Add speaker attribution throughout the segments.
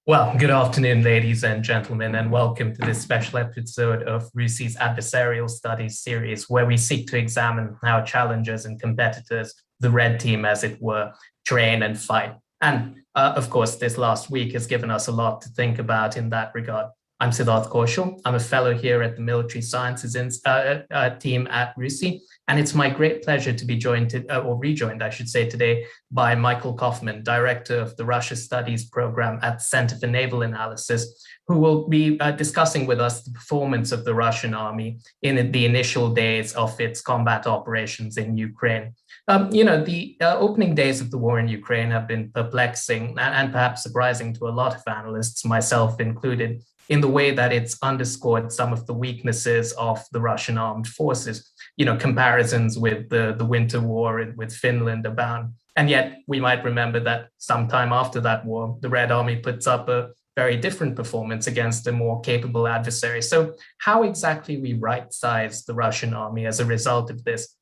Speaker 1: Well, good afternoon, ladies and gentlemen, and welcome to this special episode of RUSI's Adversarial Studies series, where we seek to examine how challengers and competitors, the red team as it were, train and fight. And of course, this last week has given us a lot to think about in that regard. I'm Siddharth Kaushal. I'm a fellow here at the Military Sciences team at RUSI, and it's my great pleasure to be rejoined, I should say, today by Michael Kaufman, Director of the Russia Studies Program at the Center for Naval Analysis, who will be discussing with us the performance of the Russian army in the initial days of its combat operations in Ukraine. The opening days of the war in Ukraine have been perplexing and perhaps surprising to a lot of analysts, myself included, in the way that it's underscored some of the weaknesses of the Russian armed forces. Comparisons with the Winter War with Finland abound. And yet we might remember that sometime after that war, the Red Army puts up a very different performance against a more capable adversary. So how exactly we right-size the Russian army as a result of this?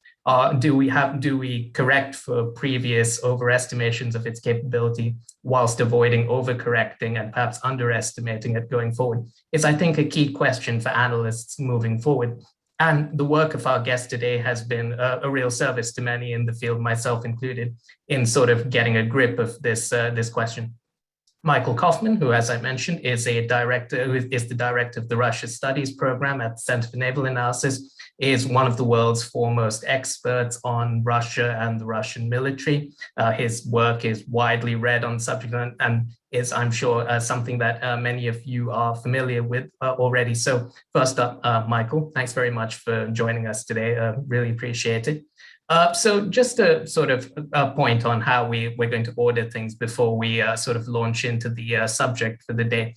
Speaker 1: Do we correct for previous overestimations of its capability whilst avoiding overcorrecting and perhaps underestimating it going forward? Is, I think, a key question for analysts moving forward. And the work of our guest today has been a real service to many in the field, myself included, in sort of getting a grip of this question. Michael Kaufman, who, as I mentioned, is the director of the Russia Studies Program at the Center for Naval Analysis, is one of the world's foremost experts on Russia and the Russian military. His work is widely read on the subject and is, I'm sure, something that many of you are familiar with already. So first up, Michael, thanks very much for joining us today. Really appreciate it. So just a sort of point on how we're going to order things before we sort of launch into the subject for the day.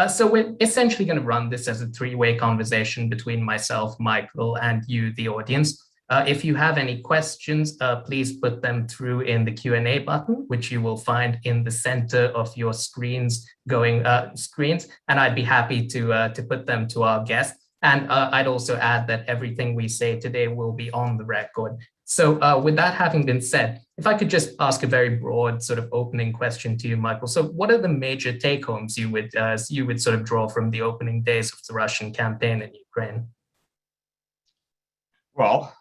Speaker 1: So we're essentially going to run this as a three-way conversation between myself, Michael, and you, the audience. If you have any questions, please put them through in the Q&A button, which you will find in the center of your screens, and I'd be happy to put them to our guest. And I'd also add that everything we say today will be on the record. So with that having been said, if I could just ask a very broad sort of opening question to you, Michael. So what are the major take-homes you would sort of draw from the opening days of the Russian campaign in Ukraine?
Speaker 2: Well,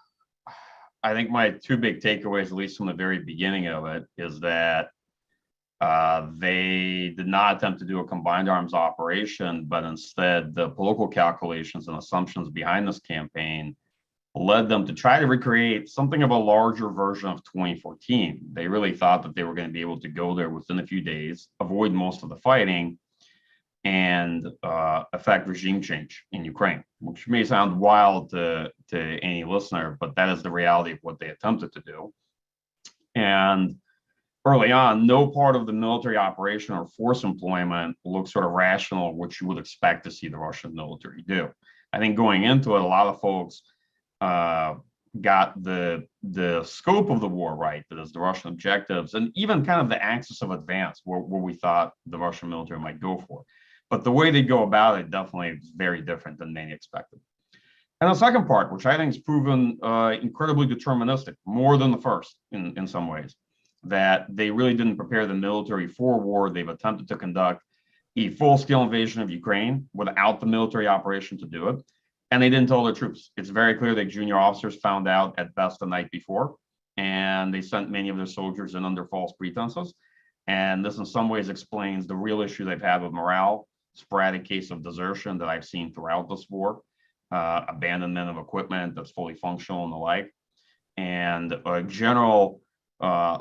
Speaker 2: I think my two big takeaways, at least from the very beginning of it, is that they did not attempt to do a combined arms operation, but instead the political calculations and assumptions behind this campaign led them to try to recreate something of a larger version of 2014. They really thought that they were going to be able to go there within a few days, avoid most of the fighting, and affect regime change in Ukraine, which may sound wild to any listener, but that is the reality of what they attempted to do. And early on, no part of the military operation or force employment looked sort of rational, which you would expect to see the Russian military do. I think going into it, a lot of folks got the scope of the war right, that is the Russian objectives, and even kind of the axis of advance where we thought the Russian military might go for. But the way they go about it definitely is very different than many expected. And the second part, which I think is proven incredibly deterministic, more than the first in some ways, that they really didn't prepare the military for war. They've attempted to conduct a full-scale invasion of Ukraine without the military operation to do it. And they didn't tell their troops. It's very clear that junior officers found out at best the night before, and they sent many of their soldiers in under false pretenses. And this in some ways explains the real issue they've had with morale, sporadic case of desertion that I've seen throughout this war, abandonment of equipment that's fully functional and the like, and a general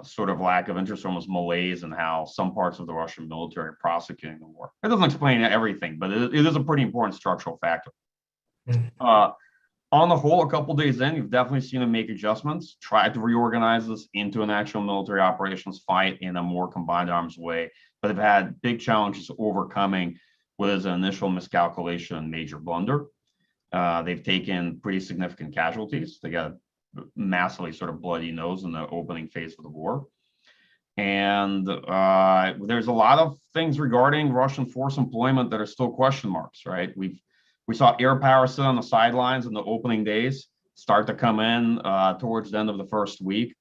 Speaker 2: sort of lack of interest, almost malaise in how some parts of the Russian military are prosecuting the war. It doesn't explain everything, but it is a pretty important structural factor. On the whole, a couple days in, you've definitely seen them make adjustments, try to reorganize this into an actual military operations fight in a more combined arms way, but they've had big challenges overcoming what is an initial miscalculation and major blunder. They've taken pretty significant casualties. They got a massively sort of bloody nose in the opening phase of the war. And there's a lot of things regarding Russian force employment that are still question marks, right? We saw air power sit on the sidelines in the opening days, start to come in towards the end of the first week.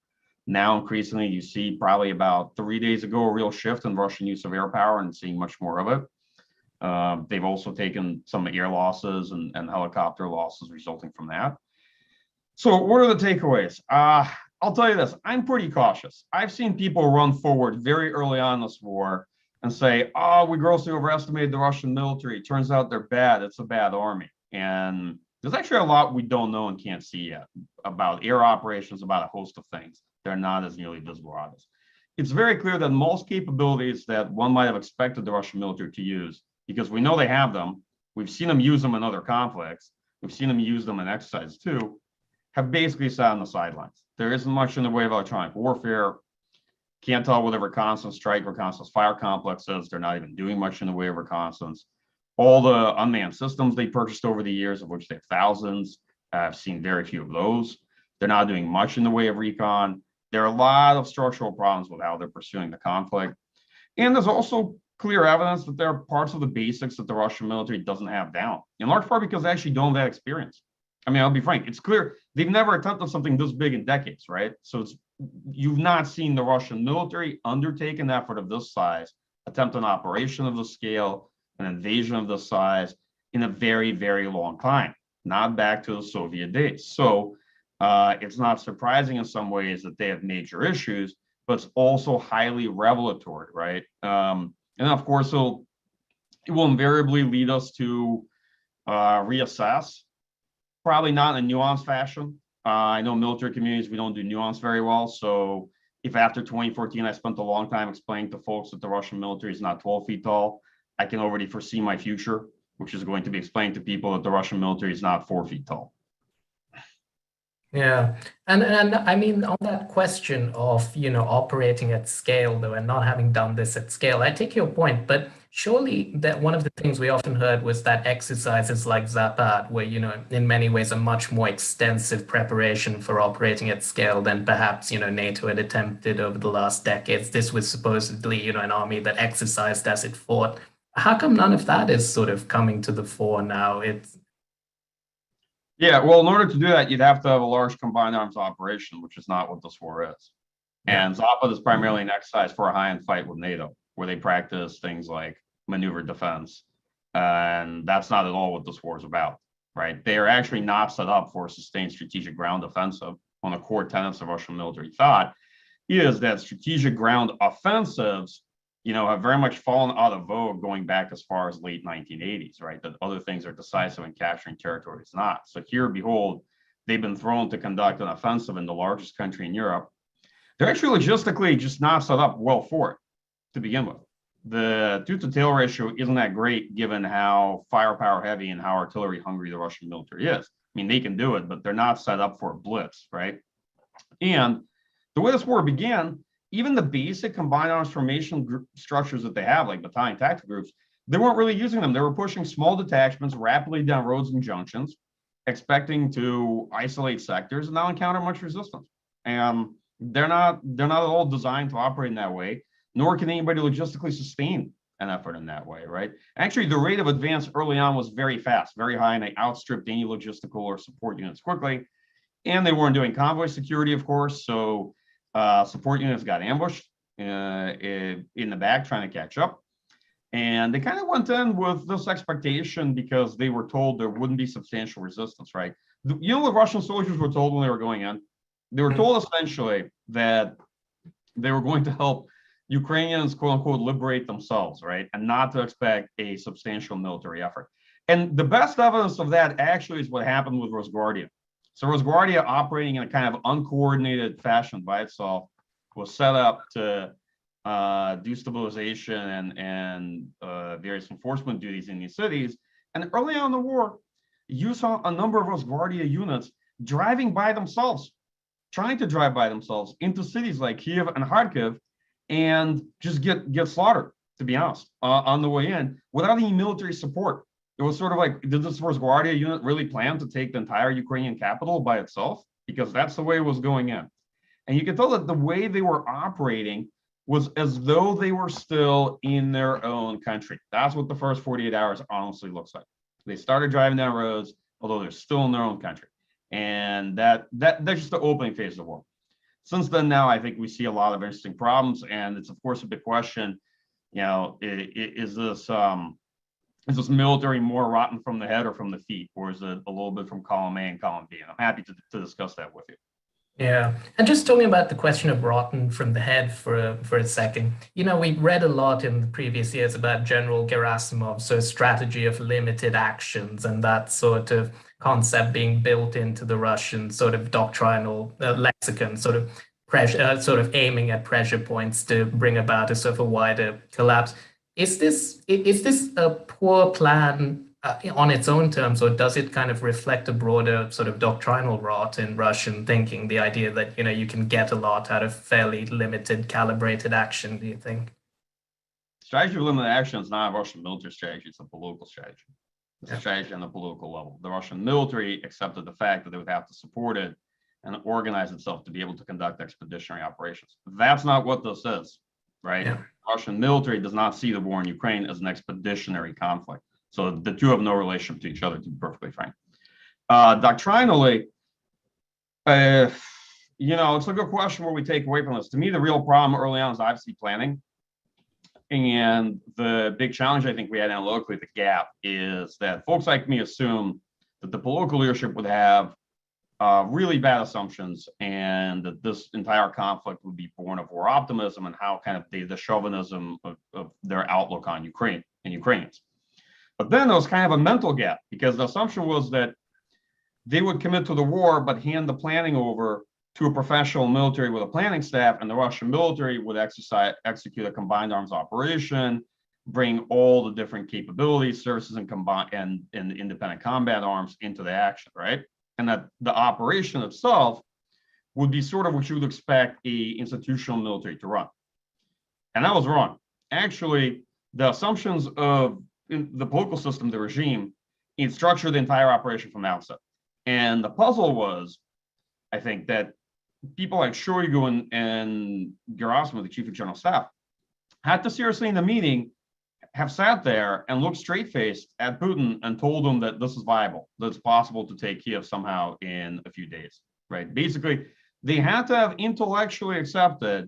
Speaker 2: Now, increasingly, you see probably about 3 days ago, a real shift in Russian use of air power and seeing much more of it. They've also taken some air losses and helicopter losses resulting from that. So what are the takeaways? I'll tell you this, I'm pretty cautious. I've seen people run forward very early on in this war and say, oh, we grossly overestimated the Russian military. It turns out they're bad. It's a bad army. And there's actually a lot we don't know and can't see yet about air operations, about a host of things. They're not as nearly visible on us. It's very clear that most capabilities that one might have expected the Russian military to use, because we know they have them, we've seen them use them in other conflicts, we've seen them use them in exercises too, have basically sat on the sidelines. There isn't much in the way of electronic warfare. Can't tell whether reconnaissance strike, reconnaissance fire complexes. They're not even doing much in the way of reconnaissance. All the unmanned systems they purchased over the years, of which they have thousands, I've seen very few of those. They're not doing much in the way of recon. There are a lot of structural problems with how they're pursuing the conflict. And there's also clear evidence that there are parts of the basics that the Russian military doesn't have down, in large part because they actually don't have that experience. I mean, I'll be frank, it's clear they've never attempted something this big in decades, right? So you've not seen the Russian military undertake an effort of this size, attempt an operation of this scale, an invasion of this size in a very, very long time, not back to the Soviet days. So it's not surprising in some ways that they have major issues, but it's also highly revelatory, right? And of course, it will invariably lead us to reassess. Probably not in a nuanced fashion. I know military communities, we don't do nuance very well. So if after 2014, I spent a long time explaining to folks that the Russian military is not 12 feet tall, I can already foresee my future, which is going to be explained to people that the Russian military is not 4 feet tall.
Speaker 1: Yeah, and I mean, on that question of, operating at scale though, and not having done this at scale, I take your point, but surely that one of the things we often heard was that exercises like Zapad were, in many ways a much more extensive preparation for operating at scale than perhaps, NATO had attempted over the last decades. This was supposedly, an army that exercised as it fought. How come none of that is sort of coming to the fore now?
Speaker 2: Yeah, well, in order to do that, you'd have to have a large combined arms operation, which is not what this war is.
Speaker 1: Yeah.
Speaker 2: And Zapad is primarily an exercise for a high-end fight with NATO, where they practice things like maneuver defense. And that's not at all what this war is about, right? They are actually not set up for a sustained strategic ground offensive. One of the core tenets of Russian military thought is that strategic ground offensives have very much fallen out of vogue going back as far as late 1980s, right? That other things are decisive and capturing territory is not. So here, behold, they've been thrown to conduct an offensive in the largest country in Europe. They're actually logistically just not set up well for it to begin with. The tooth-to-tail ratio isn't that great given how firepower heavy and how artillery hungry the Russian military is. I mean, they can do it, but they're not set up for a blitz, right? And the way this war began, even the basic combined arms formation structures that they have, like battalion tactical groups, they weren't really using them. They were pushing small detachments rapidly down roads and junctions, expecting to isolate sectors and not encounter much resistance. And they're not at all designed to operate in that way, nor can anybody logistically sustain an effort in that way, right? Actually, the rate of advance early on was very fast, very high, and they outstripped any logistical or support units quickly. And they weren't doing convoy security, of course, so support units got ambushed in the back trying to catch up. And they kind of went in with this expectation because they were told there wouldn't be substantial resistance, right? You know what Russian soldiers were told when they were going in? They were told essentially that they were going to help Ukrainians, quote unquote, liberate themselves, right? And not to expect a substantial military effort. And the best evidence of that actually is what happened with Rosguardia. So Rosguardia, operating in a kind of uncoordinated fashion by itself, was set up to do stabilization and various enforcement duties in these cities. And early on in the war, you saw a number of Rosguardia units driving by themselves, trying to drive by themselves into cities like Kiev and Kharkiv and just get slaughtered, to be honest, on the way in without any military support. It was sort of like, did this Rosguardia unit really plan to take the entire Ukrainian capital by itself? Because that's the way it was going in. And you can tell that the way they were operating was as though they were still in their own country. That's what the first 48 hours honestly looks like. They started driving down roads, although they're still in their own country. And that's just the opening phase of the war. Since then, now I think we see a lot of interesting problems, and it's of course a big question. Is this is this military more rotten from the head or from the feet, or is it a little bit from column A and column B? And I'm happy to discuss that with you.
Speaker 1: Yeah, and just talking about the question of rotten from the head for a second. We read a lot in the previous years about General Gerasimov's sort of strategy of limited actions and that sort of concept being built into the Russian sort of doctrinal lexicon, sort of pressure, sort of aiming at pressure points to bring about a sort of a wider collapse. Is this a poor plan on its own terms, or does it kind of reflect a broader sort of doctrinal rot in Russian thinking? The idea that you can get a lot out of fairly limited, calibrated action. Do you think?
Speaker 2: Strategy of limited action is not a Russian military strategy; it's a political strategy. It's
Speaker 1: Yeah.
Speaker 2: a strategy on the political level. The Russian military accepted the fact that they would have to support it and organize itself to be able to conduct expeditionary operations. That's not what this is, right?
Speaker 1: Yeah.
Speaker 2: The Russian military does not see the war in Ukraine as an expeditionary conflict. So the two have no relationship to each other, to be perfectly frank. Doctrinally, it's a good question where we take away from this. To me, the real problem early on is obviously planning. And the big challenge I think we had analytically, the gap, is that folks like me assume that the political leadership would have really bad assumptions, and that this entire conflict would be born of war optimism and how kind of the chauvinism of their outlook on Ukraine and Ukrainians. But then there was kind of a mental gap, because the assumption was that they would commit to the war, but hand the planning over to a professional military with a planning staff, and the Russian military would execute a combined arms operation, bring all the different capabilities, services, and independent combat arms into the action, right? And that the operation itself would be sort of what you would expect a institutional military to run. And that was wrong. Actually, the assumptions of the political system, the regime, it structured the entire operation from the outset. And the puzzle was, I think, that people like Shoigu and Gerasimov, the chief of general staff, had to seriously in the meeting have sat there and looked straight-faced at Putin and told him that this is viable, that it's possible to take Kiev somehow in a few days, right? Basically, they had to have intellectually accepted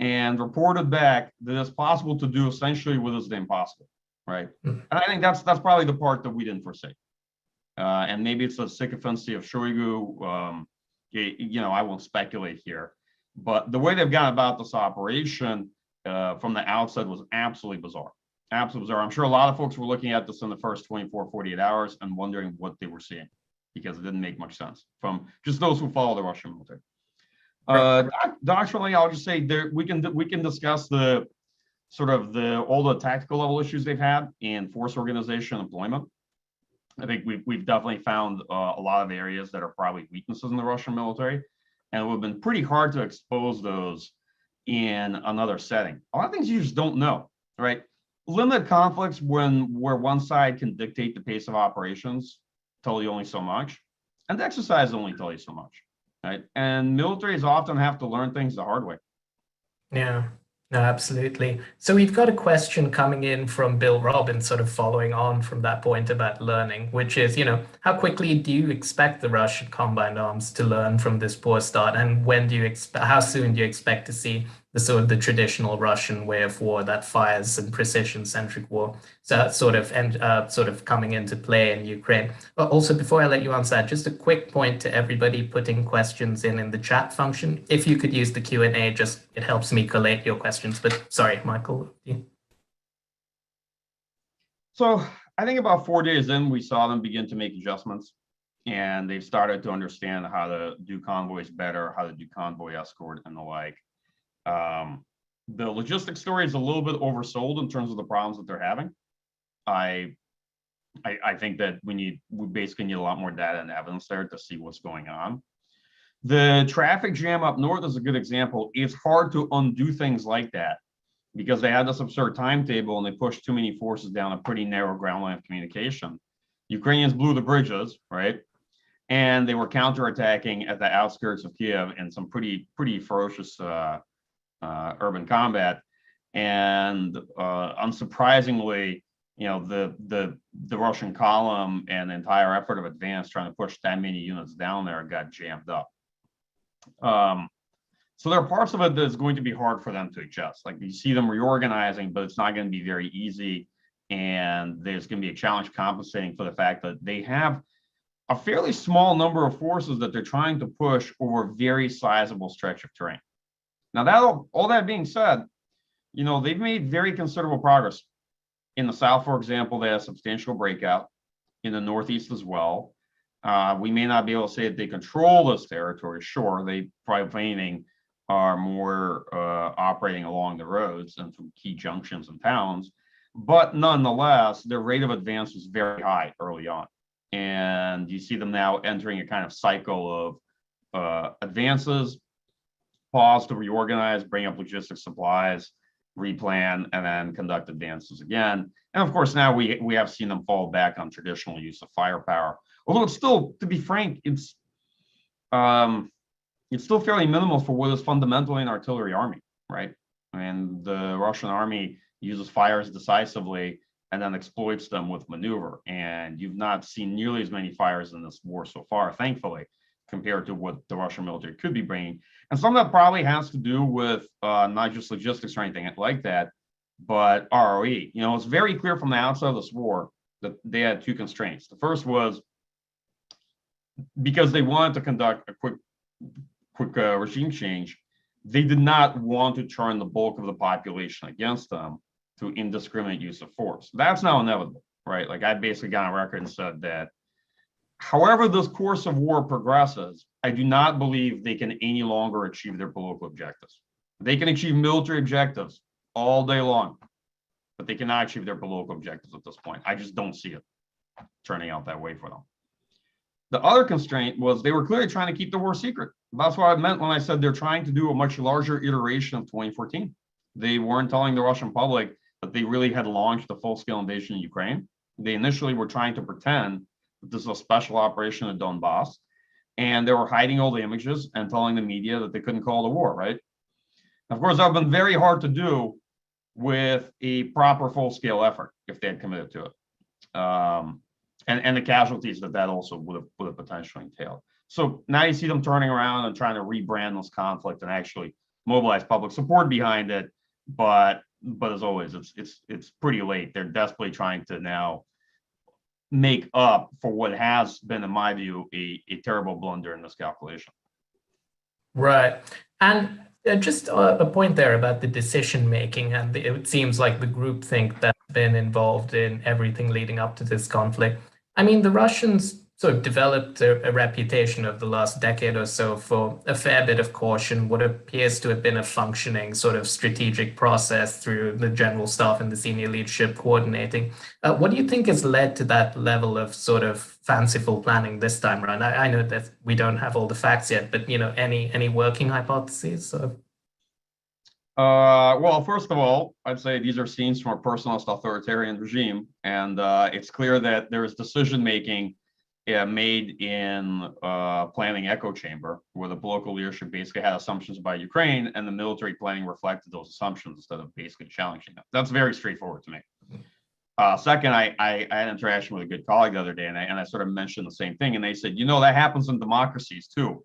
Speaker 2: and reported back that it's possible to do essentially what is the impossible, right? And I think that's probably the part that we didn't foresee. And maybe it's a sycophancy of Shoigu. I won't speculate here, but the way they've gone about this operation from the outset was absolutely bizarre. Absolutely bizarre. I'm sure a lot of folks were looking at this in the first 24, 48 hours and wondering what they were seeing, because it didn't make much sense from just those who follow the Russian military. Doctrinally, I'll just say we can discuss the sort of all the tactical level issues they've had in force organization and deployment. I think we've definitely found a lot of areas that are probably weaknesses in the Russian military, and it would have been pretty hard to expose those in another setting. A lot of things you just don't know, right? Limited conflicts where one side can dictate the pace of operations tell you only so much, and the exercise only tell you so much, right? And militaries often have to learn things the hard way.
Speaker 1: Yeah. No, absolutely. So we've got a question coming in from Bill Robbins, sort of following on from that point about learning, which is, how quickly do you expect the Russian combined arms to learn from this poor start, and how soon do you expect to see the traditional Russian way of war that fires and precision-centric war, so that's sort of coming into play in Ukraine? But also, before I let you answer that, just a quick point to everybody putting questions in the chat function. If you could use the Q&A, it helps me collate your questions. But sorry, Michael.
Speaker 2: So I think about 4 days in, we saw them begin to make adjustments, and they've started to understand how to do convoys better, how to do convoy escort and the like. The logistics story is a little bit oversold in terms of the problems that they're having. I think that we basically need a lot more data and evidence there to see what's going on. The traffic jam up north is a good example. It's hard to undo things like that because they had this absurd timetable and they pushed too many forces down a pretty narrow ground line of communication. Ukrainians blew the bridges, right? And they were counterattacking at the outskirts of Kiev in some pretty ferocious urban combat. And unsurprisingly, the Russian column and the entire effort of advance trying to push that many units down there got jammed up. So there are parts of it that's going to be hard for them to adjust. Like you see them reorganizing, but it's not going to be very easy. and there's going to be a challenge compensating for the fact that they have a fairly small number of forces that they're trying to push over a very sizable stretch of terrain. Now, all that being said, they've made very considerable progress. In the south, for example, they have substantial breakout. In the northeast as well. We may not be able to say that they control this territory. Sure, they probably, if anything, are more operating along the roads and from key junctions and towns. But nonetheless, their rate of advance was very high early on. And you see them now entering a kind of cycle of advances, pause to reorganize, bring up logistics supplies, replan, and then conduct advances again. And of course, now we have seen them fall back on traditional use of firepower. Although it's still, to be frank, it's still fairly minimal for what is fundamentally an artillery army, right? I mean, the Russian army uses fires decisively and then exploits them with maneuver. And you've not seen nearly as many fires in this war so far, thankfully, compared to what the Russian military could be bringing. And some of that probably has to do with not just logistics or anything like that, but ROE. It's very clear from the outset of this war that they had two constraints. The first was because they wanted to conduct a quick regime change, they did not want to turn the bulk of the population against them through indiscriminate use of force. That's now inevitable, right? Like, I basically got on record and said that however this course of war progresses, I do not believe they can any longer achieve their political objectives. They can achieve military objectives all day long, but they cannot achieve their political objectives at this point. I just don't see it turning out that way for them. The other constraint was they were clearly trying to keep the war secret. That's what I meant when I said they're trying to do a much larger iteration of 2014. They weren't telling the Russian public that they really had launched a full-scale invasion in Ukraine. They initially were trying to pretend that this is a special operation in Donbass, and they were hiding all the images and telling the media that they couldn't call the war, right? Of course, that would have been very hard to do with a proper full-scale effort if they had committed to it. And the casualties that also would have potentially entailed. So now you see them turning around and trying to rebrand this conflict and actually mobilize public support behind it. But as always, it's pretty late. They're desperately trying to now make up for what has been, in my view, a terrible blunder in this calculation.
Speaker 1: Right. And just a point there about the decision making, and it seems like the groupthink that's been involved in everything leading up to this conflict. I mean, the Russians sort of developed a reputation over the last decade or so for a fair bit of caution, what appears to have been a functioning sort of strategic process through the general staff and the senior leadership coordinating. What do you think has led to that level of sort of fanciful planning this time around? I know that we don't have all the facts yet, but any working hypotheses?
Speaker 2: Well, first of all, I'd say these are scenes from a personalist authoritarian regime, and it's clear that there is decision-making made in planning echo chamber, where the political leadership basically had assumptions about Ukraine, and the military planning reflected those assumptions instead of basically challenging them. That's very straightforward to me. Second, I had an interaction with a good colleague the other day, and I sort of mentioned the same thing, and they said, that happens in democracies too.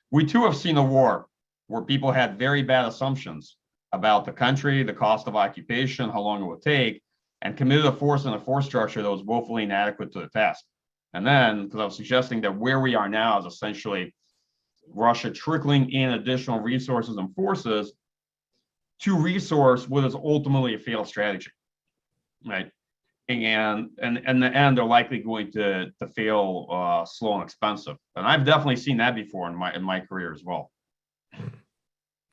Speaker 2: We too have seen a war where people had very bad assumptions about the country, the cost of occupation, how long it would take, and committed a force and a force structure that was woefully inadequate to the task. And then, because I was suggesting that where we are now is essentially Russia trickling in additional resources and forces to resource what is ultimately a failed strategy, right? And in the end, they're likely going to fail slow and expensive. And I've definitely seen that before in my career as well.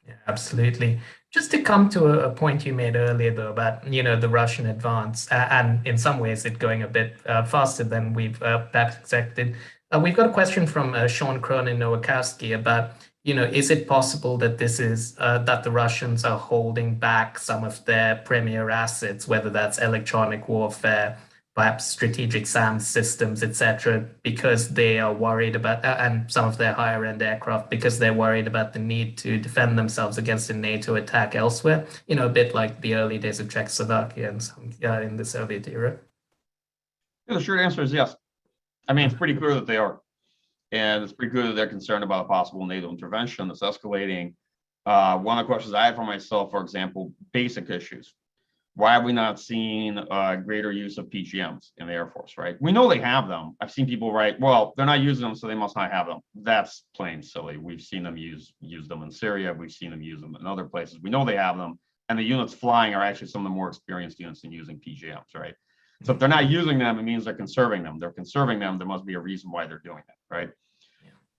Speaker 1: Yeah, absolutely. Just to come to a point you made earlier, though, about the Russian advance, and in some ways it going a bit faster than we've expected. We've got a question from Sean Cronin-Nowakowski about, is it possible that this is that the Russians are holding back some of their premier assets, whether that's electronic warfare, perhaps strategic SAM systems, etc., because they are worried about, and some of their higher end aircraft, because they're worried about the need to defend themselves against a NATO attack elsewhere, a bit like the early days of Czechoslovakia and some in the Soviet era?
Speaker 2: Yeah, the short answer is yes. I mean, it's pretty clear that they are. And it's pretty clear that they're concerned about a possible NATO intervention that's escalating. One of the questions I had for myself, for example, basic issues. Why have we not seen greater use of PGMs in the Air Force, right? We know they have them. I've seen people write, well, they're not using them, so they must not have them. That's plain silly. We've seen them use them in Syria. We've seen them use them in other places. We know they have them. And the units flying are actually some of the more experienced units in using PGMs, right? So if they're not using them, it means they're conserving them. They're conserving them. There must be a reason why they're doing that,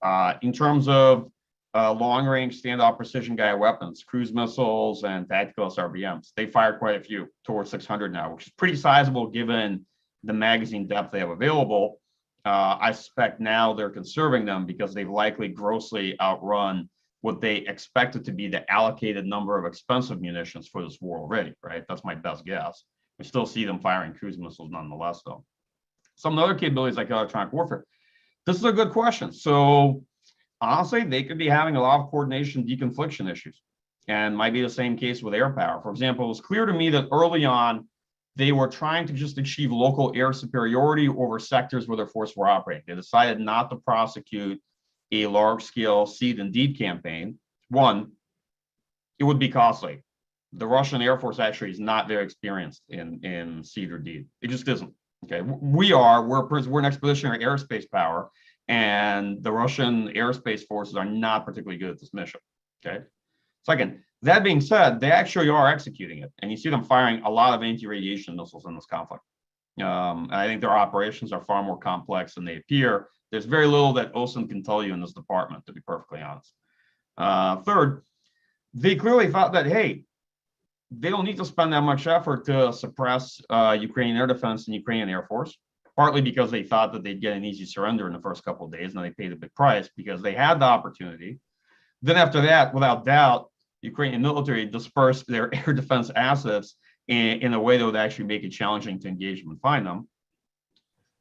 Speaker 2: right? In terms of long-range standoff precision guided weapons, cruise missiles, and tactical SRBMs, they fire quite a few, towards 600 now, which is pretty sizable given the magazine depth they have available. I suspect now they're conserving them because they've likely grossly outrun what they expected to be the allocated number of expensive munitions for this war already, right? That's my best guess. We still see them firing cruise missiles nonetheless, though. Some other capabilities like electronic warfare. This is a good question. So honestly, they could be having a lot of coordination deconfliction issues, and might be the same case with air power. For example, it was clear to me that early on, they were trying to just achieve local air superiority over sectors where their forces were operating. They decided not to prosecute a large-scale seed and deed campaign. One, it would be costly. The Russian Air Force actually is not very experienced in seed or deed. It just isn't. Okay, we're an expeditionary airspace power, and the Russian airspace forces are not particularly good at this mission. Okay. Second, that being said, they actually are executing it, and you see them firing a lot of anti-radiation missiles in this conflict. And I think their operations are far more complex than they appear. There's very little that OSINT can tell you in this department, to be perfectly honest. Third, they clearly thought that, hey, they don't need to spend that much effort to suppress Ukrainian air defense and Ukrainian Air Force, partly because they thought that they'd get an easy surrender in the first couple of days, and they paid a big price because they had the opportunity. Then after that, without doubt, Ukrainian military dispersed their air defense assets in a way that would actually make it challenging to engage them and find them.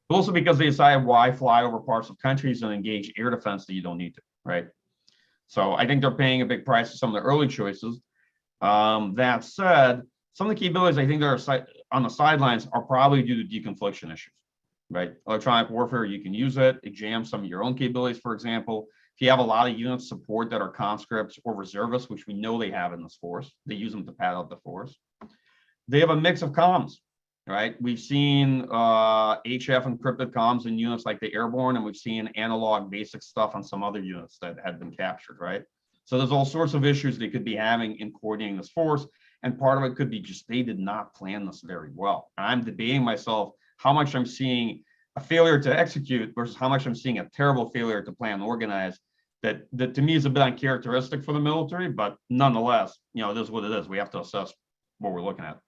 Speaker 2: But also because they decided why fly over parts of countries and engage air defense that you don't need to, right? So I think they're paying a big price for some of the early choices. That said, some of the capabilities I think that are on the sidelines are probably due to deconfliction issues, right? Electronic warfare, you can use it. It jams some of your own capabilities, for example. If you have a lot of unit support that are conscripts or reservists, which we know they have in this force, they use them to pad out the force. They have a mix of comms, right? We've seen HF encrypted comms in units like the airborne, and we've seen analog basic stuff on some other units that had been captured, right? So there's all sorts of issues they could be having in coordinating this force. And part of it could be just they did not plan this very well. I'm debating myself how much I'm seeing a failure to execute versus how much I'm seeing a terrible failure to plan and organize. That to me is a bit uncharacteristic for the military, but nonetheless, you know, it is what it is. We have to assess what we're looking at.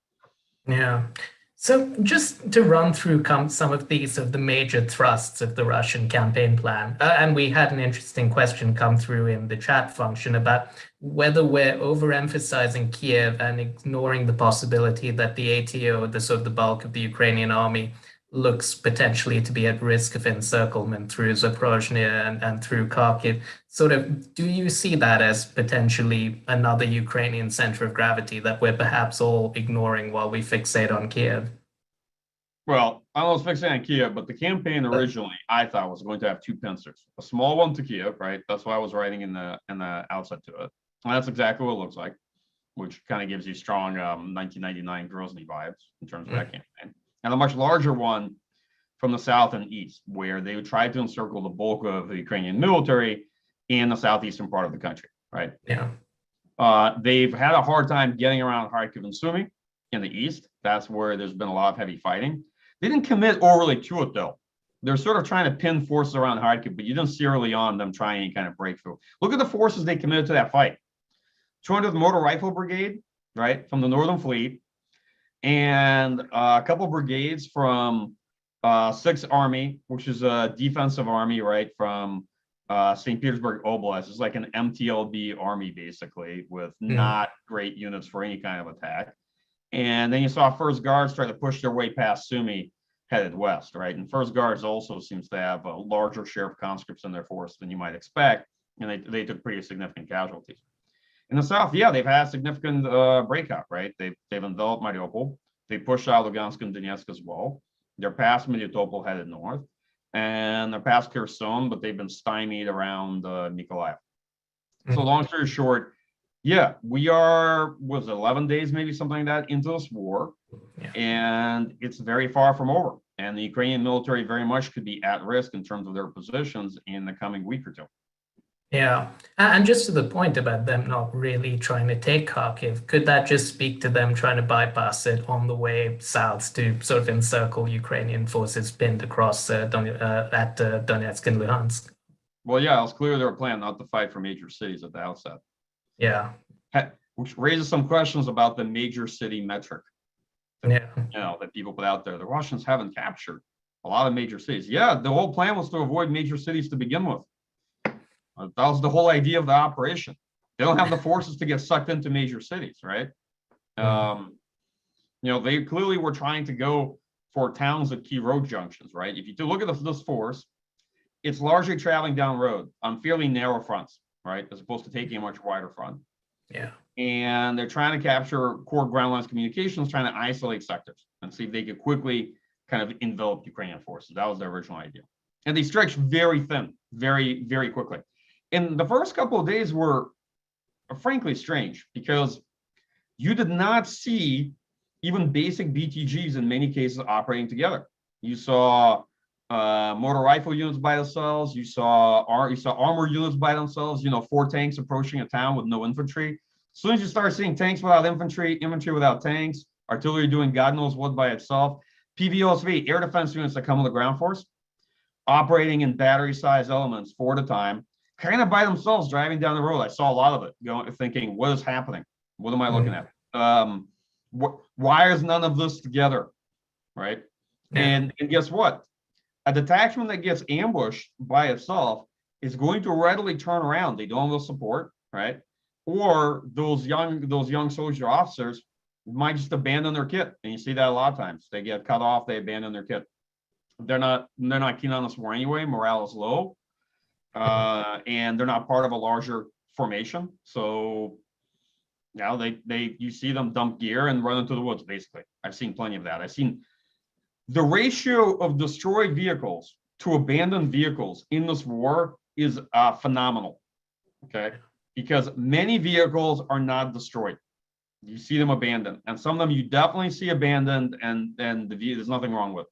Speaker 1: Yeah. So just to run through some of the major thrusts of the Russian campaign plan, and we had an interesting question come through in the chat function about whether we're overemphasizing Kiev and ignoring the possibility that the ATO, the sort of the bulk of the Ukrainian army, looks potentially to be at risk of encirclement through Zaporozhye and through Kharkiv. Sort of, do you see that as potentially another Ukrainian center of gravity that we're perhaps all ignoring while we fixate on Kiev?
Speaker 2: Well, I was fixating on Kiev, but the campaign originally I thought was going to have two pincers, a small one to Kiev, right? That's why I was writing in the outset to it. And that's exactly what it looks like, which kind of gives you strong 1999 Grozny vibes in terms of that campaign. And a much larger one from the south and east, where they would try to encircle the bulk of the Ukrainian military in the southeastern part of the country, right?
Speaker 1: Yeah.
Speaker 2: They've had a hard time getting around Kharkiv and Sumy in the east. That's where there's been a lot of heavy fighting. They didn't commit overly to it, though. They're sort of trying to pin forces around Kharkiv, but you didn't see early on them trying any kind of breakthrough. Look at the forces they committed to that fight. 200th Motor Rifle Brigade, right, from the Northern Fleet, and a couple brigades from 6th Army, which is a defensive army, right, from St. Petersburg Oblast. It's like an MTLB army, basically, with not great units for any kind of attack. And then you saw First Guards try to push their way past Sumy, headed west, right? And First Guards also seems to have a larger share of conscripts in their force than you might expect, and they took pretty significant casualties. In the south, yeah, they've had significant breakout, right? They've enveloped Mariupol. They pushed out Lugansk and Donetsk as well. They're past Melitopol, headed north, and they're past Kherson, but they've been stymied around Mykolaiv. So long story short, Yeah, we are, was it 11 days, maybe something like that, into this war,
Speaker 1: Yeah.
Speaker 2: and it's very far from over. And the Ukrainian military very much could be at risk in terms of their positions in the coming week or two.
Speaker 1: Yeah. And just to the point about them not really trying to take Kharkiv, could that just speak to them trying to bypass it on the way south to sort of encircle Ukrainian forces pinned across Donetsk and Luhansk?
Speaker 2: Well, yeah, it's clear their plan not to fight for major cities at the outset,
Speaker 1: Yeah.
Speaker 2: which raises some questions about the major city metric that,
Speaker 1: Yeah.
Speaker 2: that people put out there. The Russians haven't captured a lot of major cities. Yeah, the whole plan was to avoid major cities to begin with. That was the whole idea of the operation. They don't have the forces to get sucked into major cities, right? They clearly were trying to go for towns at key road junctions, right? If you look at this force, it's largely traveling down road on fairly narrow fronts, right? As opposed to taking a much wider front.
Speaker 1: Yeah.
Speaker 2: And they're trying to capture core ground lines communications, trying to isolate sectors and see if they could quickly kind of envelop Ukrainian forces. That was their original idea. And they stretched very thin, very, very quickly. And the first couple of days were frankly strange because you did not see even basic BTGs in many cases operating together. You saw motor rifle units by themselves. You saw armor units by themselves. 4 tanks approaching a town with no infantry. As soon as you start seeing tanks without infantry, infantry without tanks, artillery doing God knows what by itself, PVOSV, air defense units that come with the ground force, operating in battery-sized elements 4 at a time, kind of by themselves driving down the road. I saw a lot of it, thinking, what is happening? What am I looking at? Why is none of this together, right?
Speaker 1: Yeah.
Speaker 2: And guess what? A detachment that gets ambushed by itself is going to readily turn around. They don't have the support, right? Or those young soldier officers might just abandon their kit, and you see that a lot of times. They get cut off, they abandon their kit. They're not keen on this war anyway. Morale is low, and they're not part of a larger formation. So now you see them dump gear and run into the woods. Basically, I've seen plenty of that. I've seen the ratio of destroyed vehicles to abandoned vehicles in this war is phenomenal. Okay, because many vehicles are not destroyed. You see them abandoned, and some of them you definitely see abandoned, and there's nothing wrong with.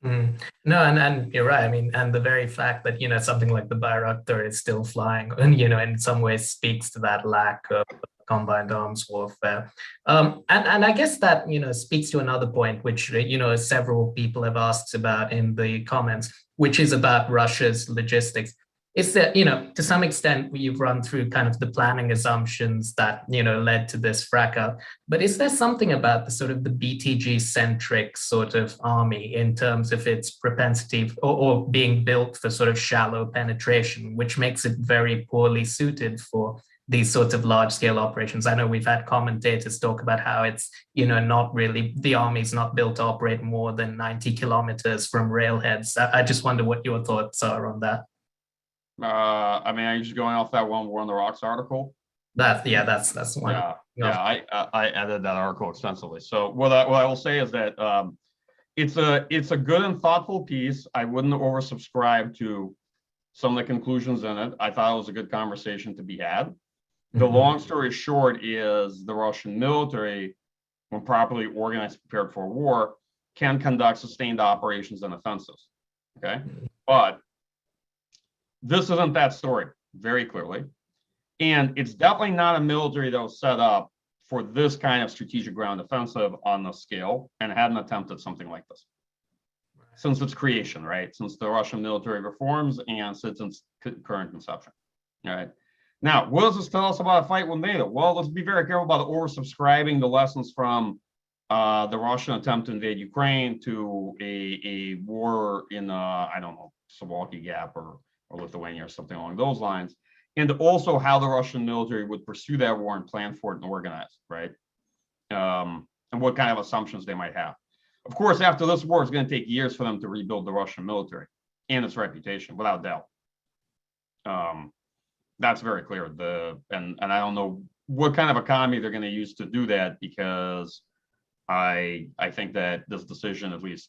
Speaker 1: No, and you're right. I mean, and the very fact that, something like the Bayraktar is still flying, and, in some ways speaks to that lack of combined arms warfare. And I guess that, speaks to another point, which, several people have asked about in the comments, which is about Russia's logistics. Is that, to some extent, you've run through kind of the planning assumptions that, led to this fracas. But is there something about the sort of the BTG-centric sort of army in terms of its propensity or being built for sort of shallow penetration, which makes it very poorly suited for these sorts of large-scale operations? I know we've had commentators talk about how it's, not really, the army's not built to operate more than 90 kilometers from railheads. I just wonder what your thoughts are on that.
Speaker 2: Are you just going off that one War on the Rocks article?
Speaker 1: That's one.
Speaker 2: Yeah. I edited that article extensively. So what I will say is that it's a good and thoughtful piece. I wouldn't oversubscribe to some of the conclusions in it. I thought it was a good conversation to be had. The long story short is the Russian military, when properly organized, prepared for war, can conduct sustained operations and offensives. Okay, but this isn't that story, very clearly. And it's definitely not a military that was set up for this kind of strategic ground offensive on the scale, and hadn't attempted something like this since its creation, right? Since the Russian military reforms and since its current conception, right? Now, what does this tell us about a fight with NATO? Well, let's be very careful about oversubscribing the lessons from the Russian attempt to invade Ukraine to a war in, I don't know, Suwalki Gap or Lithuania or something along those lines, and also how the Russian military would pursue that war and plan for it and organize, right? And what kind of assumptions they might have. Of course, after this war, it's going to take years for them to rebuild the Russian military and its reputation, without doubt. That's very clear. And I don't know what kind of economy they're going to use to do that, because I think that this decision at least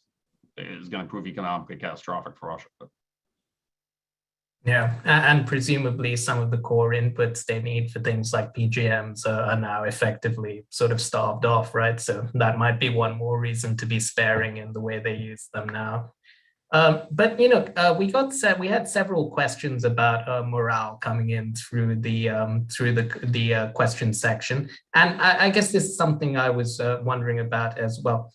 Speaker 2: is going to prove economically catastrophic for Russia.
Speaker 1: Yeah, and presumably some of the core inputs they need for things like PGMs are now effectively sort of starved off, right? So that might be one more reason to be sparing in the way they use them now. But we had several questions about morale coming in through the question section, and I guess this is something I was wondering about as well.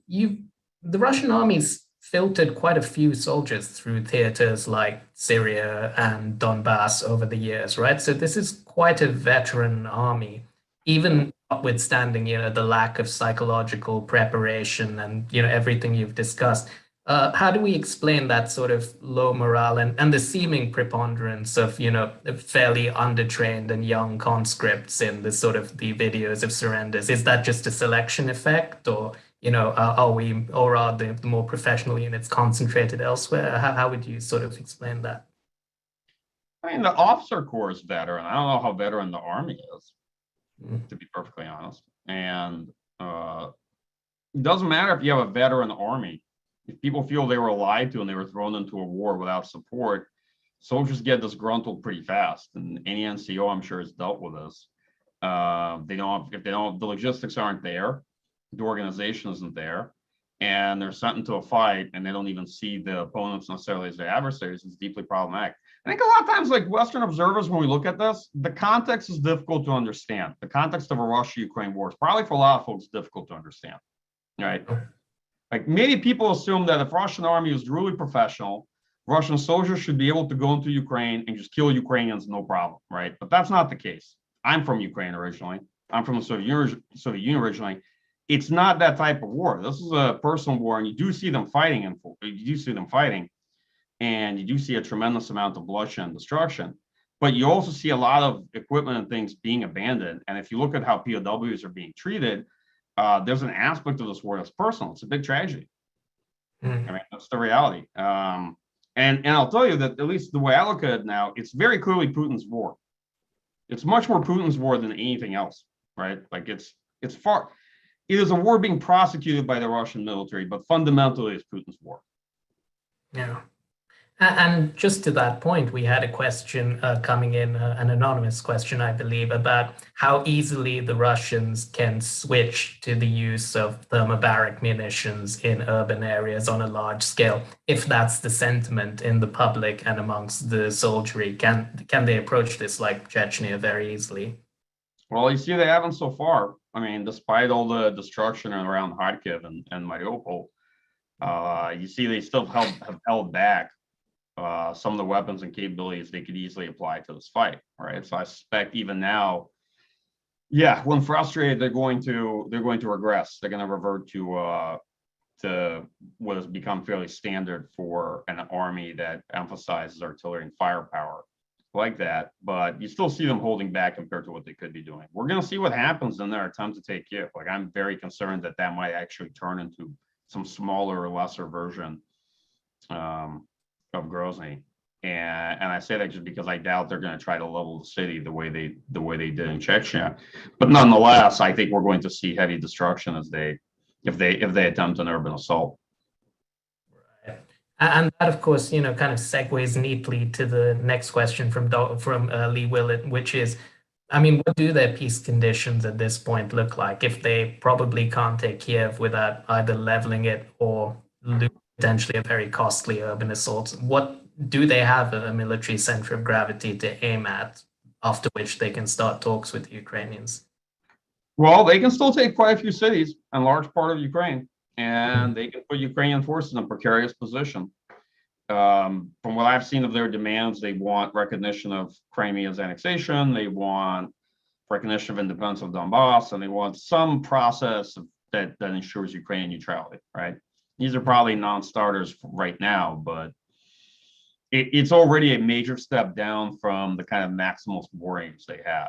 Speaker 1: You The Russian army's filtered quite a few soldiers through theaters like Syria and Donbass over the years, right? So this is quite a veteran army, even notwithstanding, the lack of psychological preparation and, everything you've discussed. How do we explain that sort of low morale and the seeming preponderance of, fairly undertrained and young conscripts in the sort of the videos of surrenders? Is that just a selection effect, or, are the more professional units concentrated elsewhere? How would you sort of explain that?
Speaker 2: I mean, the officer corps is veteran. I don't know how veteran the army is,
Speaker 1: Mm.
Speaker 2: to be perfectly honest. And it doesn't matter if you have a veteran army. If people feel they were lied to and they were thrown into a war without support, soldiers get disgruntled pretty fast. And any NCO, I'm sure, has dealt with this. The logistics aren't there, the organization isn't there, and they're sent into a fight and they don't even see the opponents necessarily as their adversaries, it's deeply problematic. I think a lot of times, like Western observers, when we look at this, the context is difficult to understand. The context of a Russia-Ukraine war is probably for a lot of folks difficult to understand, right? Like maybe people assume that if Russian army is really professional, Russian soldiers should be able to go into Ukraine and just kill Ukrainians, no problem, right? But that's not the case. I'm from Ukraine originally. I'm from the Soviet Union originally. It's not that type of war. This is a personal war, and you do see them fighting, and you do see a tremendous amount of bloodshed and destruction. But you also see a lot of equipment and things being abandoned. And if you look at how POWs are being treated, there's an aspect of this war that's personal. It's a big tragedy.
Speaker 1: Mm.
Speaker 2: I mean, that's the reality. And I'll tell you that at least the way I look at it now, it's very clearly Putin's war. It's much more Putin's war than anything else, right? Like it is a war being prosecuted by the Russian military, but fundamentally it's Putin's war.
Speaker 1: Yeah. And just to that point, we had a question coming in, an anonymous question, I believe, about how easily the Russians can switch to the use of thermobaric munitions in urban areas on a large scale, if that's the sentiment in the public and amongst the soldiery. Can they approach this like Chechnya very easily?
Speaker 2: Well, you see, they haven't so far. I mean, despite all the destruction around Kharkiv and Mariupol, you see they still have held back some of the weapons and capabilities they could easily apply to this fight, right? So I suspect even now, yeah, when frustrated, they're going to regress. They're going to revert to what has become fairly standard for an army that emphasizes artillery and firepower like that. But you still see them holding back compared to what they could be doing. We're going to see what happens in their attempt to take Kiev. Like I'm very concerned that might actually turn into some smaller or lesser version of Grozny, and I say that just because I doubt they're going to try to level the city the way they did in Chechnya. But nonetheless, I think we're going to see heavy destruction if they attempt an urban assault.
Speaker 1: Right. And that, of course, kind of segues neatly to the next question from Lee Willett, which is, I mean, what do their peace conditions at this point look like if they probably can't take Kiev without either leveling it or potentially a very costly urban assault? What do they have a military center of gravity to aim at, after which they can start talks with the Ukrainians?
Speaker 2: Well, they can still take quite a few cities and large part of Ukraine, and they can put Ukrainian forces in a precarious position. From what I've seen of their demands, they want recognition of Crimea's annexation, they want recognition of independence of Donbass, and they want some process that ensures Ukrainian neutrality, right? These are probably non-starters right now, but it's already a major step down from the kind of maximalist war aims they had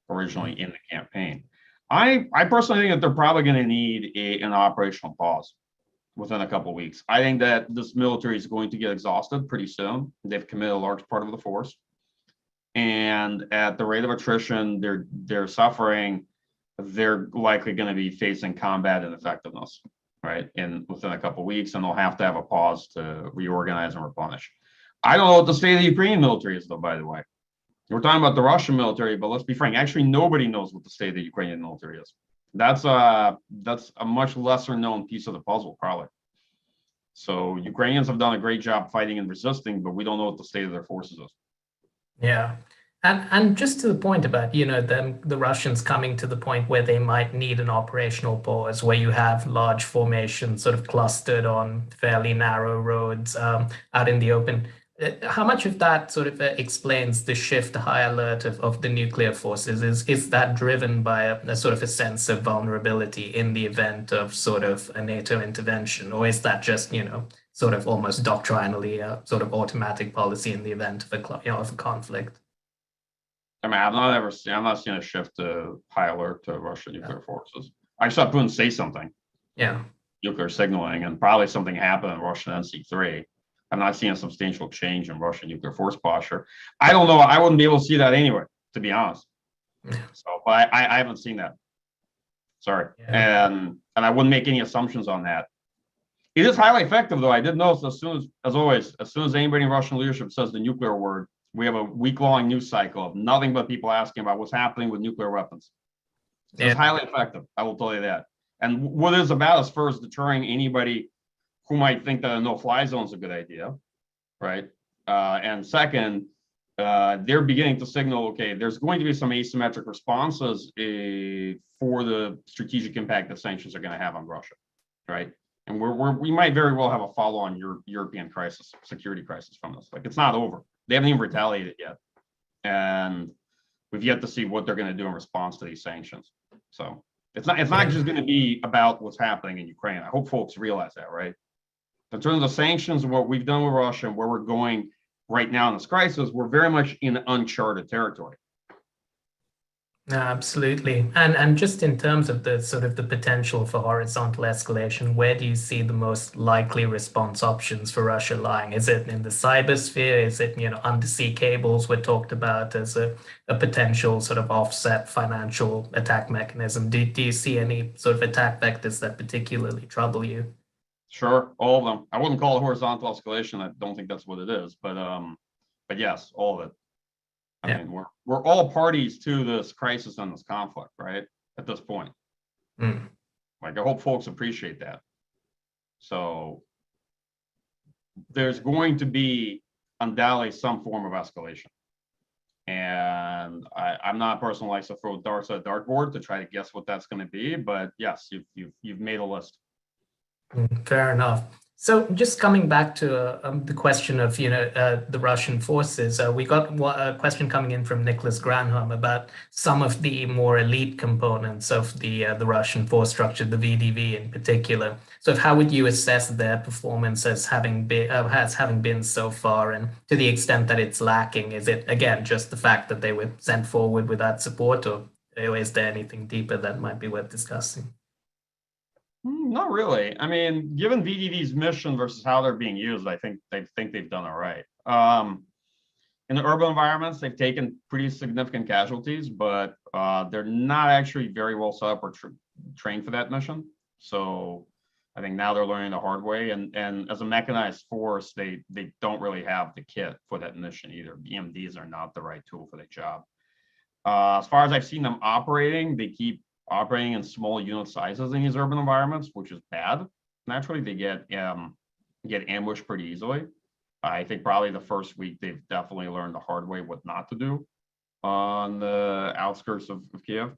Speaker 2: originally in the campaign. I personally think that they're probably going to need an operational pause within a couple of weeks. I think that this military is going to get exhausted pretty soon. They've committed a large part of the force, and at the rate of attrition they're suffering, they're likely going to be facing combat ineffectiveness, right? Within a couple of weeks, and they'll have to have a pause to reorganize and replenish. I don't know what the state of the Ukrainian military is, though, by the way. We're talking about the Russian military, but let's be frank, actually nobody knows what the state of the Ukrainian military is. That's a much lesser known piece of the puzzle, probably. So Ukrainians have done a great job fighting and resisting, but we don't know what the state of their forces is.
Speaker 1: Yeah. And just to the point about, the Russians coming to the point where they might need an operational pause, where you have large formations sort of clustered on fairly narrow roads out in the open. How much of that sort of explains the shift to high alert of the nuclear forces? Is that driven by a sort of a sense of vulnerability in the event of sort of a NATO intervention? Or is that just, sort of almost doctrinally a sort of automatic policy in the event of of a conflict?
Speaker 2: I mean, I'm not seeing a shift to high alert to Russian nuclear forces. I saw Putin say something.
Speaker 1: Yeah.
Speaker 2: Nuclear signaling, and probably something happened in Russian NC3. I'm not seeing a substantial change in Russian nuclear force posture. I don't know. I wouldn't be able to see that anyway, to be honest. So, but I haven't seen that. Sorry, yeah. And I wouldn't make any assumptions on that. It is highly effective, though. I did notice as always, as soon as anybody in Russian leadership says the nuclear word, we have a week-long news cycle of nothing but people asking about what's happening with nuclear weapons. So it's highly effective, I will tell you that. And what it's about as far as deterring anybody who might think that a no-fly zone is a good idea, right? And second, they're beginning to signal, okay, there's going to be some asymmetric responses for the strategic impact that sanctions are going to have on Russia, right? And we might very well have a follow-on European crisis, security crisis from this. Like, it's not over. They haven't even retaliated yet, and we've yet to see what they're going to do in response to these sanctions. So it's not just going to be about what's happening in Ukraine. I hope folks realize that, right? In terms of sanctions and what we've done with Russia and where we're going right now in this crisis, we're very much in uncharted territory.
Speaker 1: Absolutely. And just in terms of the sort of the potential for horizontal escalation, where do you see the most likely response options for Russia lying? Is it in the cybersphere? Is it, undersea cables were talked about as a potential sort of offset financial attack mechanism? Do you see any sort of attack vectors that particularly trouble you?
Speaker 2: Sure, all of them. I wouldn't call it horizontal escalation. I don't think that's what it is, but yes, all of it. I mean, we're all parties to this crisis and this conflict, right? At this point. Like, I hope folks appreciate that. So there's going to be undoubtedly some form of escalation. And I'm not a person who likes to throw darts at a dartboard to try to guess what that's going to be, but yes, you've made a list.
Speaker 1: Fair enough. So just coming back to the question of, the Russian forces, we got a question coming in from Nicholas Granholm about some of the more elite components of the Russian force structure, the VDV in particular. So how would you assess their performance as having been so far, and to the extent that it's lacking? Is it, again, just the fact that they were sent forward without support, or is there anything deeper that might be worth discussing?
Speaker 2: Not really. I mean, given VDV's mission versus how they're being used, I think they've done all right. In the urban environments, they've taken pretty significant casualties, but they're not actually very well set up or trained for that mission. So I think now they're learning the hard way. And as a mechanized force, they don't really have the kit for that mission either. BMDs are not the right tool for the job. As far as I've seen them operating, they keep operating in small unit sizes in these urban environments, which is bad. Naturally, they get ambushed pretty easily. I think probably the first week they've definitely learned the hard way what not to do on the outskirts of Kiev.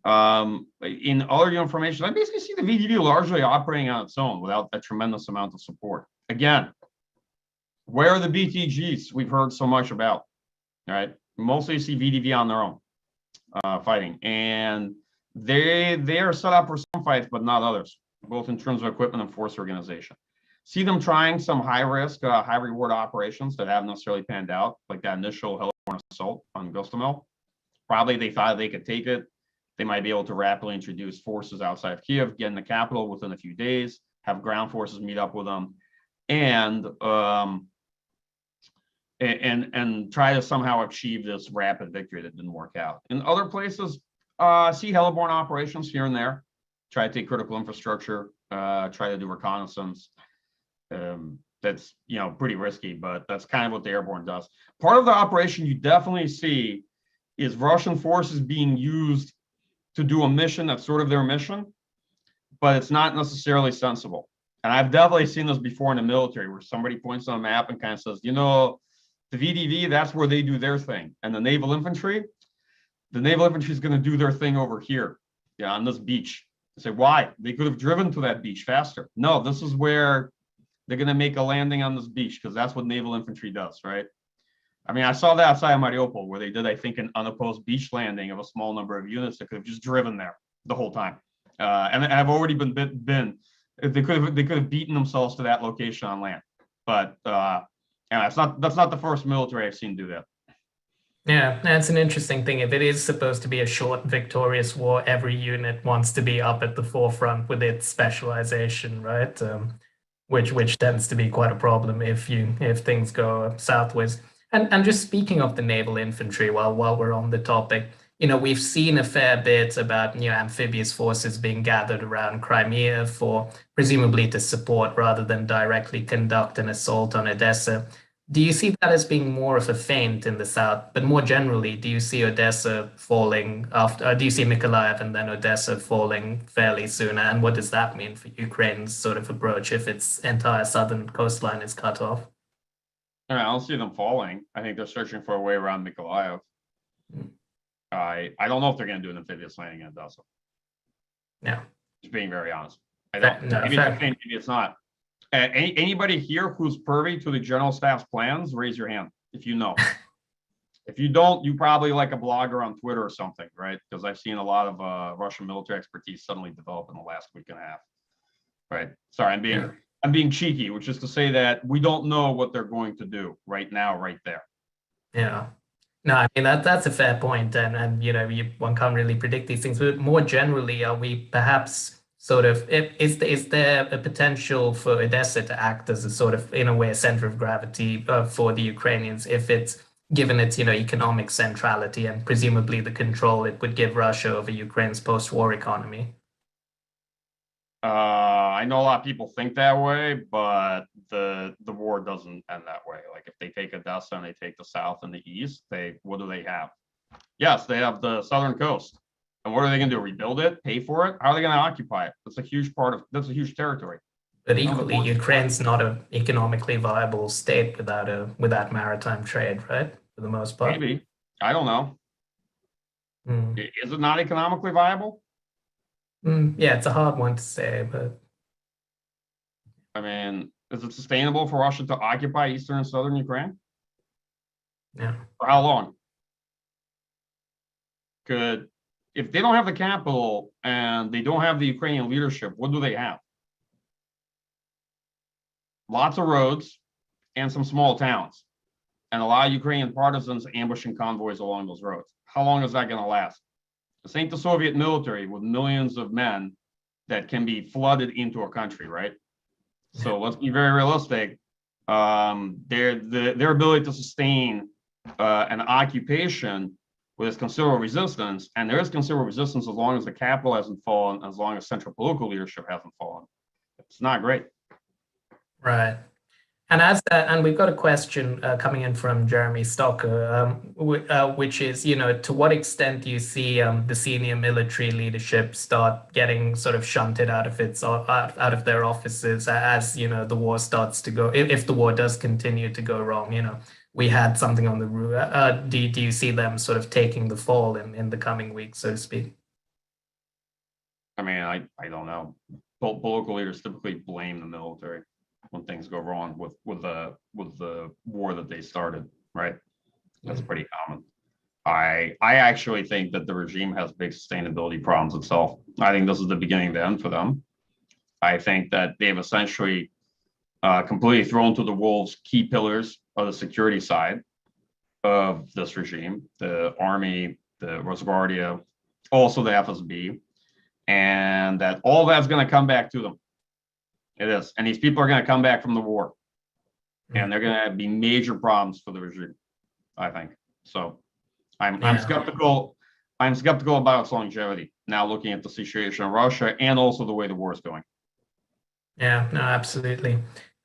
Speaker 2: In other information, I basically see the VDV largely operating on its own without a tremendous amount of support. Again, where are the BTGs we've heard so much about? Right, mostly you see VDV on their own fighting, and they are set up for some fights, but not others, both in terms of equipment and force organization. See them trying some high risk, high reward operations that haven't necessarily panned out, like that initial heliborne assault on Gostomel. Probably they thought they could take it. They might be able to rapidly introduce forces outside of Kiev, get in the capital within a few days, have ground forces meet up with them, and try to somehow achieve this rapid victory that didn't work out. In other places, see heliborne operations here and there, try to take critical infrastructure, try to do reconnaissance. that's, pretty risky, but that's kind of what the airborne does. Part of the operation you definitely see is Russian forces being used to do a mission that's sort of their mission, but it's not necessarily sensible. And I've definitely seen this before in the military where somebody points on a map and kind of says, the VDV, that's where they do their thing. And the naval infantry is going to do their thing over here, on this beach. I say, why? They could have driven to that beach faster. No, this is where they're going to make a landing on this beach because that's what naval infantry does, right? I mean, I saw that outside of Mariupol where they did, I think, an unopposed beach landing of a small number of units that could have just driven there the whole time. And I've already been they could have beaten themselves to that location on land. But that's not the first military I've seen do that.
Speaker 1: Yeah, that's an interesting thing. If it is supposed to be a short, victorious war, every unit wants to be up at the forefront with its specialization, right? Which tends to be quite a problem if things go southwards. And just speaking of the naval infantry, while we're on the topic, we've seen a fair bit about amphibious forces being gathered around Crimea for presumably to support rather than directly conduct an assault on Odessa. Do you see that as being more of a feint in the south? But more generally, do you see Odessa falling after? Do you see Mykolaiv and then Odessa falling fairly soon? And what does that mean for Ukraine's sort of approach if its entire southern coastline is cut off?
Speaker 2: I don't see them falling. I think they're searching for a way around Mykolaiv. I don't know if they're going to do an amphibious landing in Odessa.
Speaker 1: Yeah,
Speaker 2: just being very honest. I don't.
Speaker 1: No,
Speaker 2: maybe it's not. Anybody here who's privy to the general staff's plans, raise your hand if you know. If you don't, you probably like a blogger on Twitter or something, right? Because I've seen a lot of Russian military expertise suddenly develop in the last week and a half. Right. Sorry, I'm being cheeky, which is to say that we don't know what they're going to do right now, right there.
Speaker 1: Yeah. No, I mean that's a fair point, and one can't really predict these things. But more generally, are we perhaps sort of is there a potential for Odessa to act as a sort of, in a way, a center of gravity for the Ukrainians if it's given its economic centrality and presumably the control it would give Russia over Ukraine's post-war economy?
Speaker 2: I know a lot of people think that way, but the war doesn't end that way. Like if they take Odessa and they take the south and the east, what do they have? Yes, they have the southern coast. And what are they going to do? Rebuild it? Pay for it? How are they going to occupy it? That's a huge territory.
Speaker 1: But equally, Ukraine's not an economically viable state without maritime trade, right? For the most part.
Speaker 2: Maybe. I don't know. Is it not economically viable?
Speaker 1: Yeah, it's a hard one to say, but
Speaker 2: I mean, is it sustainable for Russia to occupy eastern and southern Ukraine?
Speaker 1: Yeah.
Speaker 2: For how long? If they don't have the capital and they don't have the Ukrainian leadership, what do they have? Lots of roads and some small towns, and a lot of Ukrainian partisans ambushing convoys along those roads. How long is that going to last? This ain't the Soviet military with millions of men that can be flooded into a country, right? So let's be very realistic. Their ability to sustain an occupation with considerable resistance, and there is considerable resistance as long as the capital hasn't fallen, as long as central political leadership hasn't fallen. It's not great.
Speaker 1: Right. And we've got a question coming in from Jeremy Stocker, which is, to what extent do you see the senior military leadership start getting sort of shunted out of their offices as the war starts to go, if the war does continue to go wrong? We had something on the route. Do you see them sort of taking the fall in the coming weeks, so to speak?
Speaker 2: I mean, I don't know. Political leaders typically blame the military when things go wrong with the war that they started, right? That's pretty common. I actually think that the regime has big sustainability problems itself. I think this is the beginning of the end for them. I think that they've essentially completely thrown to the wolves key pillars of the security side of this regime: the army, the Rosguardia, also the FSB, and that all that's going to come back to them. It is. And these people are going to come back from the war. And they're going to be major problems for the regime, I think. So I'm skeptical. I'm skeptical about its longevity now, looking at the situation in Russia and also the way the war is going.
Speaker 1: Yeah, no, absolutely.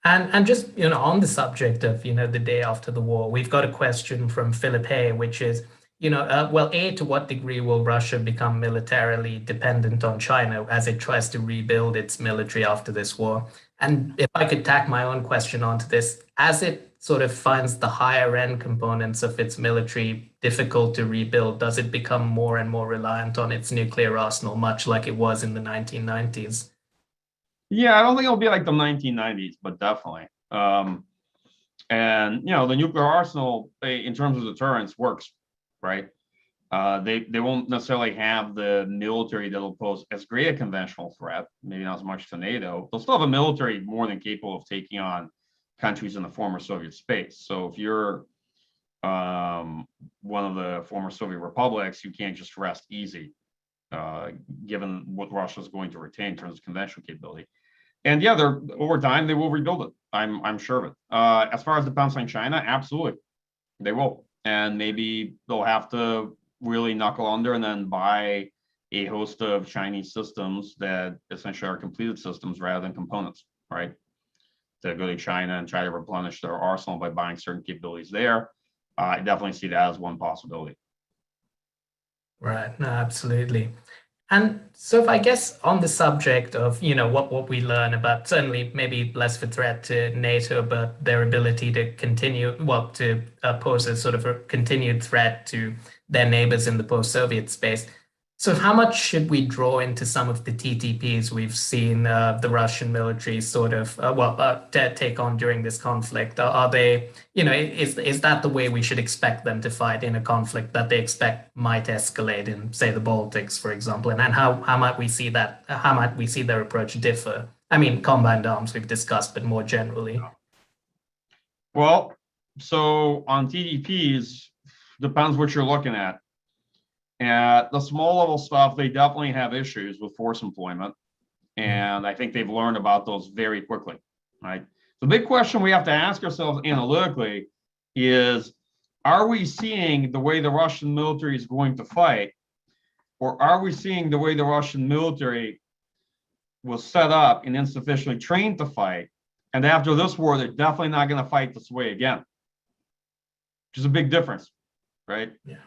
Speaker 1: And just, on the subject of, the day after the war, we've got a question from Philip Hay, which is, well, A, to what degree will Russia become militarily dependent on China as it tries to rebuild its military after this war? And if I could tack my own question onto this, as it sort of finds the higher end components of its military difficult to rebuild, does it become more and more reliant on its nuclear arsenal, much like it was in the 1990s?
Speaker 2: Yeah, I don't think it'll be like the 1990s, but definitely. And the nuclear arsenal, in terms of deterrence, works, right? They won't necessarily have the military that'll pose as great a conventional threat, maybe not as much to NATO. They'll still have a military more than capable of taking on countries in the former Soviet space. So if you're one of the former Soviet republics, you can't just rest easy, given what Russia's going to retain in terms of conventional capability. And yeah, they're over time they will rebuild it. I'm sure of it. As far as depends on China, absolutely, they will, and maybe they'll have to really knuckle under and then buy a host of Chinese systems that essentially are completed systems rather than components, right? To go to China and try to replenish their arsenal by buying certain capabilities there. I definitely see that as one possibility.
Speaker 1: Right. No, absolutely. And so if I guess on the subject of, what we learn about certainly maybe less of a threat to NATO, but their ability to continue, well, to pose a sort of a continued threat to their neighbors in the post-Soviet space. So how much should we draw into some of the TTPs we've seen the Russian military sort of, take on during this conflict? Are they, is that the way we should expect them to fight in a conflict that they expect might escalate in, say, the Baltics, for example? And how might we see that? How might we see their approach differ? I mean, combined arms we've discussed, but more generally.
Speaker 2: Well, so on TTPs, depends what you're looking at. At the small level stuff, they definitely have issues with force employment. And I think they've learned about those very quickly, right? The big question we have to ask ourselves analytically is, are we seeing the way the Russian military is going to fight? Or are we seeing the way the Russian military was set up and insufficiently trained to fight? And after this war, they're definitely not going to fight this way again, which is a big difference, right?
Speaker 1: Yeah.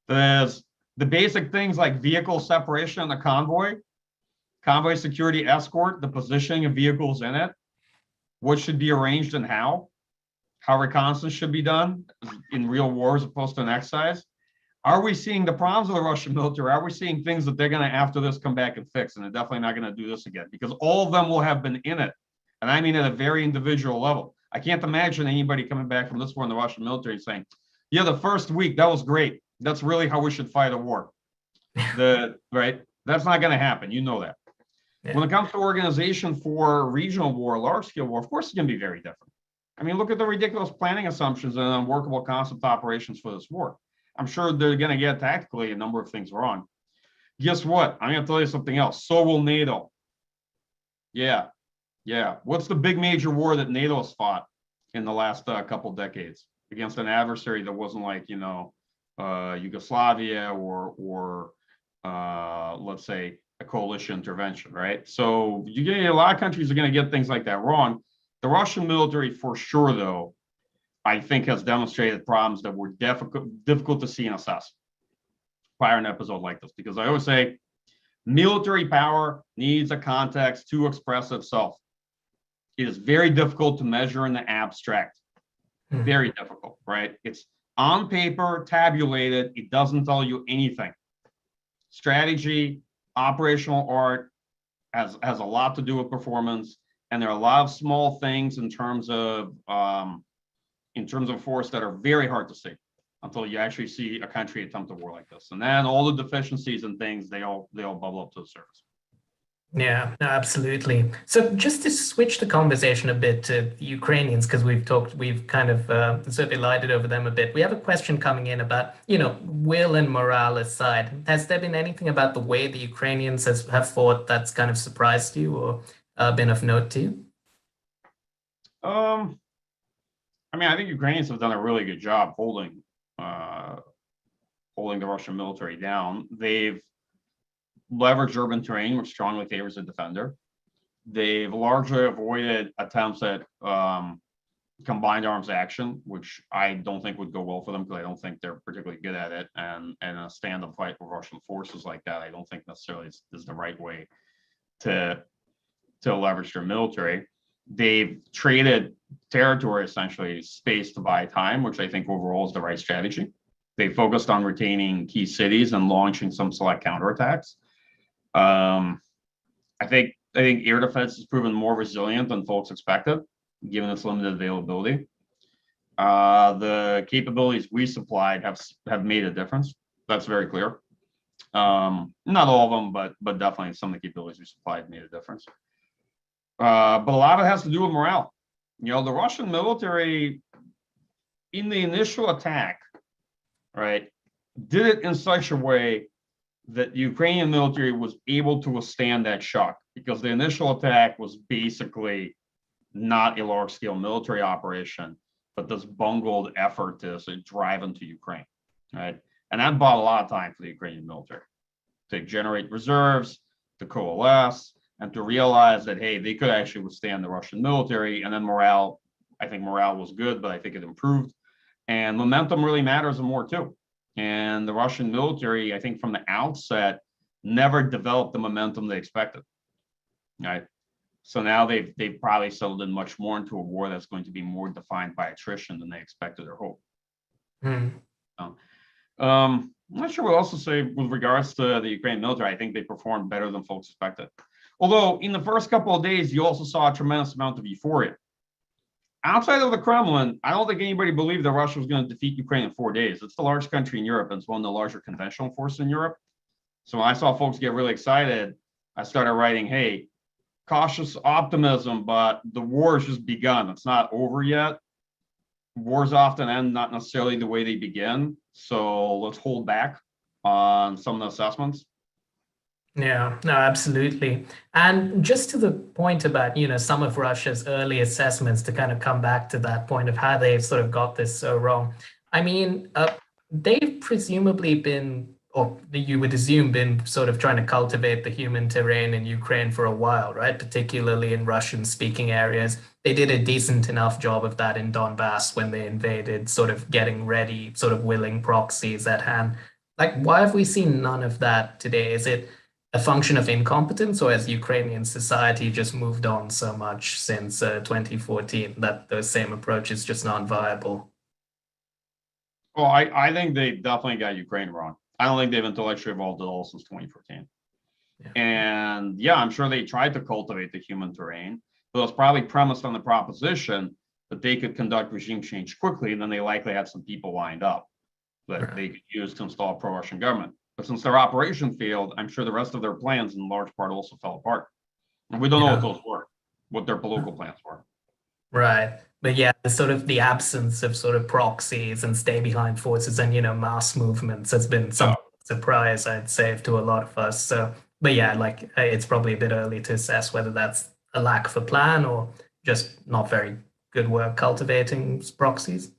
Speaker 2: There's the basic things like vehicle separation on the convoy security escort, the positioning of vehicles in it, what should be arranged and how reconnaissance should be done in real war as opposed to an exercise. Are we seeing the problems of the Russian military? Are we seeing things that they're going to, after this, come back and fix? And they're definitely not going to do this again, because all of them will have been in it. And I mean at a very individual level. I can't imagine anybody coming back from this war in the Russian military saying, yeah, the first week, that was great. That's really how we should fight a war. Right? That's not going to happen. You know that. Yeah. When it comes to organization for regional war, large-scale war, of course, it's going to be very different. I mean, look at the ridiculous planning assumptions and unworkable concept operations for this war. I'm sure they're going to get tactically a number of things wrong. Guess what? I'm going to tell you something else. So will NATO. Yeah. What's the big major war that NATO has fought in the last couple decades against an adversary that wasn't like, Yugoslavia or let's say a coalition intervention, right? So you get a lot of countries are going to get things like that wrong. The Russian military, for sure, though, I think has demonstrated problems that were difficult to see and assess prior to an episode like this, because I always say military power needs a context to express itself. It is very difficult to measure in the abstract. Very difficult, right? It's on paper, tabulated, it doesn't tell you anything. Strategy, operational art has a lot to do with performance, and there are a lot of small things in terms of force that are very hard to see until you actually see a country attempt a war like this. And then all the deficiencies and things, they all bubble up to the surface.
Speaker 1: Yeah, no, absolutely. So just to switch the conversation a bit to the Ukrainians, because we've kind of certainly lighted over them a bit. We have a question coming in about, will and morale aside. Has there been anything about the way the Ukrainians have fought that's kind of surprised you or been of note to you?
Speaker 2: I mean, I think Ukrainians have done a really good job holding the Russian military down. They've leveraged urban terrain, which strongly favors a defender. They've largely avoided attempts at combined arms action, which I don't think would go well for them because I don't think they're particularly good at it. And a stand-up fight with Russian forces like that, I don't think necessarily is the right way to leverage their military. They've traded territory, essentially space to buy time, which I think overall is the right strategy. They focused on retaining key cities and launching some select counterattacks. I think air defense has proven more resilient than folks expected, given its limited availability. The capabilities we supplied have made a difference. That's very clear. Not all of them, but definitely some of the capabilities we supplied made a difference. But a lot of it has to do with morale. The Russian military, in the initial attack, right, did it in such a way that the Ukrainian military was able to withstand that shock, because the initial attack was basically not a large-scale military operation, but this bungled effort to drive into Ukraine, right? And that bought a lot of time for the Ukrainian military to generate reserves, to coalesce, and to realize that, hey, they could actually withstand the Russian military. And then morale, I think morale was good, but I think it improved. And momentum really matters in war too. And the Russian military, I think from the outset, never developed the momentum they expected, right? So now they've probably settled in much more into a war that's going to be more defined by attrition than they expected or hoped. I'm not sure what else to say with regards to the Ukrainian military. I think they performed better than folks expected. Although in the first couple of days, you also saw a tremendous amount of euphoria. Outside of the Kremlin, I don't think anybody believed that Russia was going to defeat Ukraine in 4 days. It's the largest country in Europe, and it's one of the larger conventional forces in Europe. So when I saw folks get really excited, I started writing, hey, cautious optimism, but the war has just begun. It's not over yet. Wars often end not necessarily the way they begin. So let's hold back on some of the assessments.
Speaker 1: Yeah, no, absolutely. And just to the point about, some of Russia's early assessments, to kind of come back to that point of how they've sort of got this so wrong. I mean, they've presumably been, or you would assume, been sort of trying to cultivate the human terrain in Ukraine for a while, right? Particularly in Russian-speaking areas. They did a decent enough job of that in Donbass when they invaded, sort of getting ready, sort of willing proxies at hand. Like, why have we seen none of that today? Is it a function of incompetence, or has Ukrainian society just moved on so much since 2014 that those same approaches just not viable?
Speaker 2: Well, I think they definitely got Ukraine wrong. I don't think they've intellectually evolved at all since 2014. Yeah. And yeah, I'm sure they tried to cultivate the human terrain, but it was probably premised on the proposition that they could conduct regime change quickly, and then they likely had some people lined up that they could use to install a pro-Russian government. But since their operation failed, I'm sure the rest of their plans in large part also fell apart. And we don't know what those were, what their political plans were.
Speaker 1: Right. But yeah, sort of the absence of sort of proxies and stay behind forces and, mass movements has been some surprise, I'd say, to a lot of us. So, but yeah, like it's probably a bit early to assess whether that's a lack of a plan or just not very good work cultivating proxies.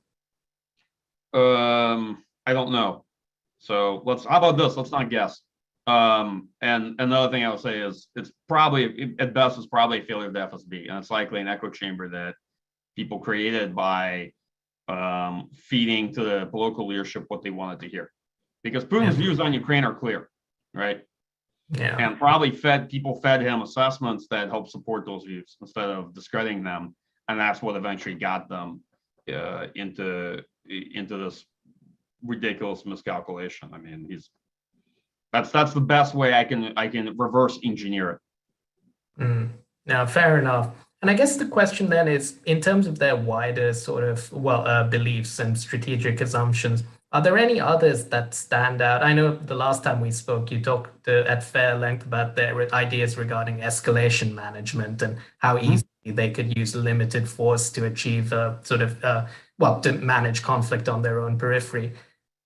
Speaker 2: I don't know. So how about this? Let's not guess. And another thing I would say is it's probably, at best, it's probably a failure of the FSB. And it's likely an echo chamber that people created by feeding to the political leadership what they wanted to hear. Because Putin's views on Ukraine are clear, right?
Speaker 1: Yeah.
Speaker 2: And probably people fed him assessments that helped support those views instead of discrediting them. And that's what eventually got them into this ridiculous miscalculation. I mean, that's the best way I can reverse engineer it.
Speaker 1: Now, fair enough. And I guess the question then is, in terms of their wider sort of beliefs and strategic assumptions, are there any others that stand out? I know the last time we spoke, you talked at fair length about their ideas regarding escalation management and how easily they could use limited force to achieve to manage conflict on their own periphery.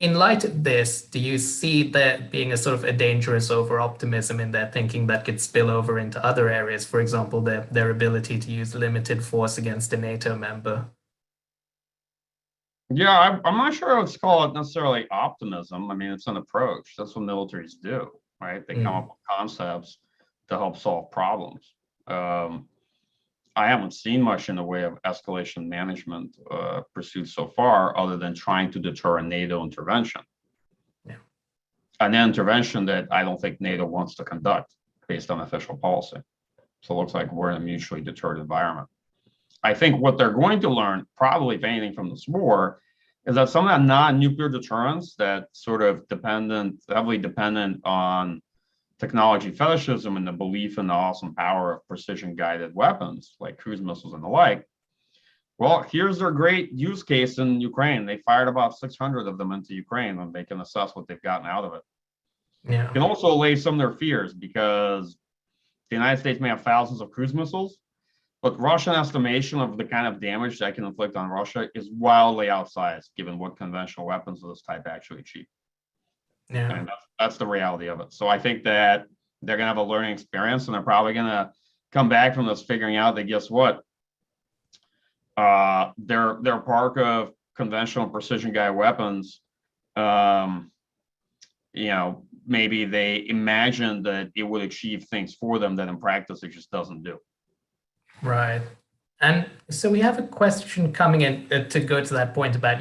Speaker 1: In light of this, do you see there being a sort of a dangerous over-optimism in their thinking that could spill over into other areas? For example, their ability to use limited force against a NATO member?
Speaker 2: Yeah, I'm not sure I would call it necessarily optimism. I mean, it's an approach. That's what militaries do, right? They come up with concepts to help solve problems. I haven't seen much in the way of escalation management pursued so far, other than trying to deter a NATO intervention.
Speaker 1: Yeah.
Speaker 2: An intervention that I don't think NATO wants to conduct based on official policy. So it looks like we're in a mutually deterred environment. I think what they're going to learn, probably if anything from this war, is that some of that non-nuclear deterrence that sort of heavily dependent on technology fetishism and the belief in the awesome power of precision-guided weapons like cruise missiles and the like. Well, here's their great use case in Ukraine. They fired about 600 of them into Ukraine, and they can assess what they've gotten out of it.
Speaker 1: Yeah.
Speaker 2: It can also allay some of their fears, because the United States may have thousands of cruise missiles, but Russian estimation of the kind of damage that can inflict on Russia is wildly outsized, given what conventional weapons of this type actually achieve.
Speaker 1: Yeah.
Speaker 2: And that's the reality of it. So I think that they're going to have a learning experience, and they're probably going to come back from this figuring out that, guess what? Their park of conventional precision guided weapons, maybe they imagined that it would achieve things for them that in practice it just doesn't do.
Speaker 1: Right. And so we have a question coming in to go to that point about,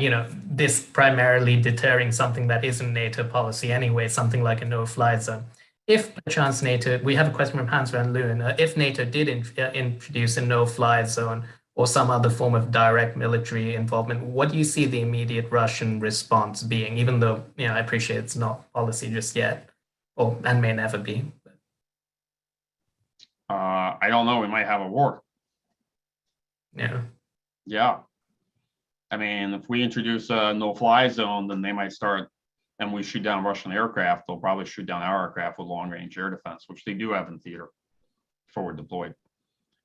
Speaker 1: this primarily deterring something that isn't NATO policy anyway, something like a no-fly zone. If by chance NATO, we have a question from Hans van Leeuwen, if NATO did introduce a no-fly zone or some other form of direct military involvement, what do you see the immediate Russian response being, even though, I appreciate it's not policy just yet, and may never be?
Speaker 2: I don't know. We might have a war.
Speaker 1: Yeah.
Speaker 2: Yeah. I mean, if we introduce a no-fly zone, then they might start, and we shoot down Russian aircraft, they'll probably shoot down our aircraft with long-range air defense, which they do have in theater, forward deployed.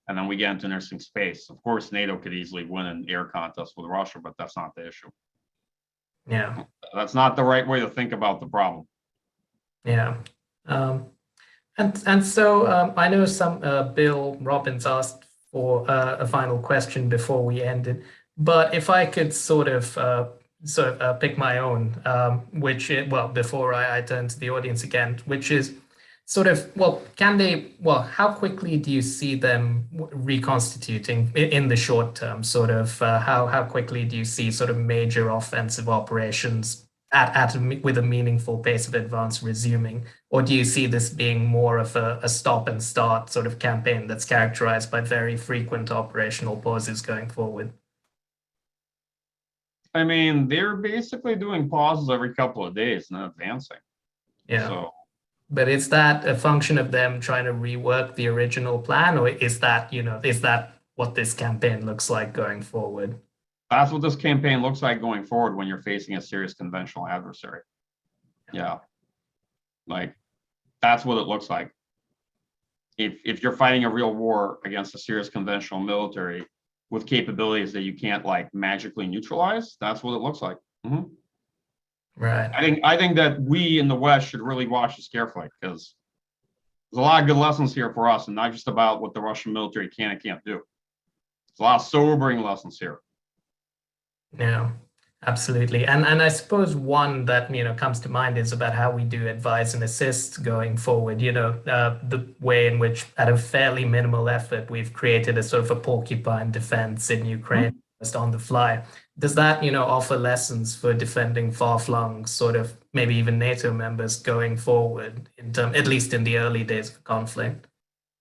Speaker 2: And then we get into nursing space. Of course, NATO could easily win an air contest with Russia, but that's not the issue.
Speaker 1: Yeah.
Speaker 2: That's not the right way to think about the problem.
Speaker 1: Yeah. And so I know Bill Robbins asked for a final question before we ended, but if I could sort of pick my own, before I turn to the audience again, which is sort of, how quickly do you see them reconstituting in the short term? Sort of, how quickly do you see sort of major offensive operations with a meaningful pace of advance resuming? Or do you see this being more of a stop and start sort of campaign that's characterized by very frequent operational pauses going forward?
Speaker 2: I mean, they're basically doing pauses every couple of days and then advancing.
Speaker 1: Yeah.
Speaker 2: So,
Speaker 1: but is that a function of them trying to rework the original plan, or is that what this campaign looks like going forward?
Speaker 2: That's what this campaign looks like going forward when you're facing a serious conventional adversary. Yeah. Like, that's what it looks like. If you're fighting a real war against a serious conventional military with capabilities that you can't like magically neutralize, that's what it looks like. Mm-hmm.
Speaker 1: Right.
Speaker 2: I think that we in the West should really watch this carefully, because there's a lot of good lessons here for us, and not just about what the Russian military can and can't do. There's a lot of sobering lessons here.
Speaker 1: Yeah, absolutely. And I suppose one that comes to mind is about how we do advise and assist going forward. The way in which, at a fairly minimal effort, we've created a sort of a porcupine defense in Ukraine, just on the fly. Does that offer lessons for defending far-flung, sort of maybe even NATO members going forward, at least in the early days of the conflict?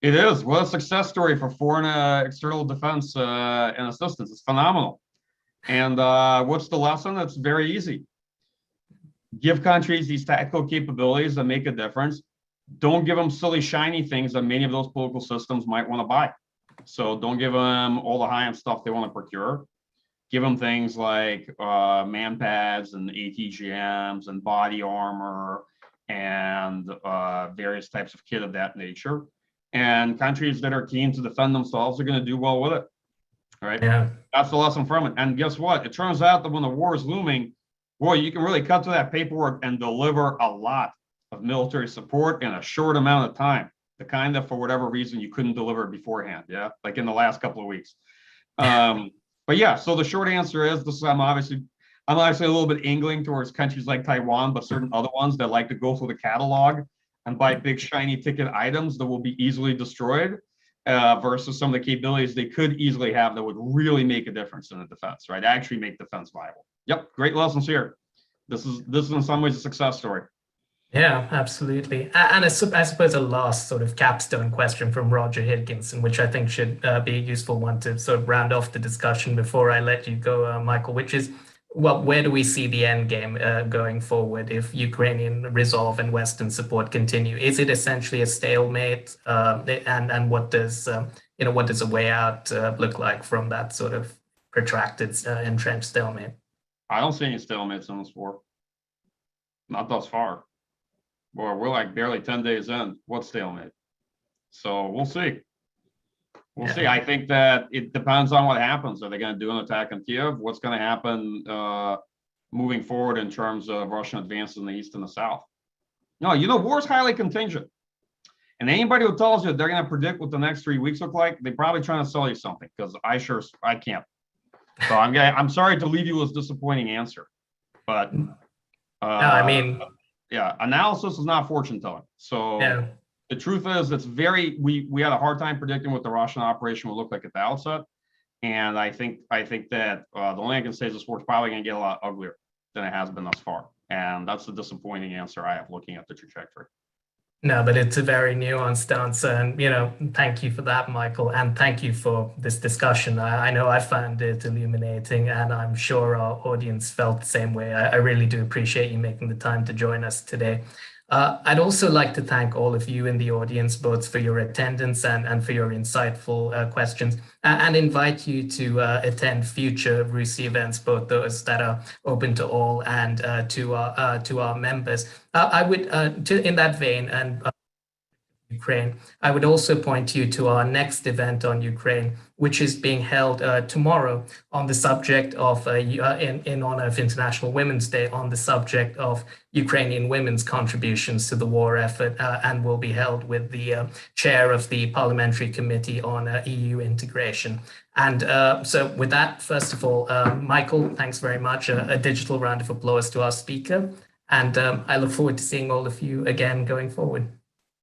Speaker 2: It is. What a success story for foreign external defense and assistance. It's phenomenal. And what's the lesson? It's very easy. Give countries these tactical capabilities that make a difference. Don't give them silly, shiny things that many of those political systems might want to buy. So don't give them all the high-end stuff they want to procure. Give them things like man pads and ATGMs and body armor and various types of kit of that nature. And countries that are keen to defend themselves are going to do well with it. Right?
Speaker 1: Yeah.
Speaker 2: That's the lesson from it. And guess what? It turns out that when the war is looming, boy, you can really cut to that paperwork and deliver a lot of military support in a short amount of time. The kind that, for whatever reason, you couldn't deliver beforehand. Yeah, like in the last couple of weeks. But yeah, so the short answer is this. I'm obviously a little bit angling towards countries like Taiwan, but certain other ones that like to go through the catalog and buy big shiny ticket items that will be easily destroyed. versus some of the capabilities they could easily have that would really make a difference in the defense, right? Actually make defense viable. Yep, great lessons here. This is in some ways a success story.
Speaker 1: Yeah, absolutely. And I suppose a last sort of capstone question from Roger Higginson, which I think should be a useful one to sort of round off the discussion before I let you go, Michael, which is, well, where do we see the end game going forward if Ukrainian resolve and Western support continue? Is it essentially a stalemate? And what does what does a way out look like from that sort of protracted entrenched stalemate?
Speaker 2: I don't see any stalemates in this war. Not thus far. Boy, we're like barely 10 days in. What stalemate? So we'll see. We'll see. I think that it depends on what happens. Are they going to do an attack on Kiev? What's going to happen moving forward in terms of Russian advances in the east and the south? No, war is highly contingent. And anybody who tells you they're going to predict what the next 3 weeks look like, they're probably trying to sell you something, because I can't. So I'm sorry to leave you with a disappointing answer, but
Speaker 1: no, I mean,
Speaker 2: yeah, analysis is not fortune telling. So
Speaker 1: yeah.
Speaker 2: The truth is, we had a hard time predicting what the Russian operation would look like at the outset, and I think that the only thing I can say is this war's probably going to get a lot uglier than it has been thus far, and that's the disappointing answer I have looking at the trajectory.
Speaker 1: No, but it's a very nuanced answer, and thank you for that, Michael, and thank you for this discussion. I know I found it illuminating, and I'm sure our audience felt the same way. I really do appreciate you making the time to join us today. I'd also like to thank all of you in the audience, both for your attendance and for your insightful questions, and invite you to attend future RUSI events, both those that are open to all and to our members. I would, in that vein, and Ukraine, I would also point you to our next event on Ukraine, which is being held tomorrow on the subject of, in honor of International Women's Day, on the subject of Ukrainian women's contributions to the war effort, and will be held with the chair of the Parliamentary Committee on EU integration. And so with that, first of all, Michael, thanks very much. A digital round of applause to our speaker. And I look forward to seeing all of you again going forward.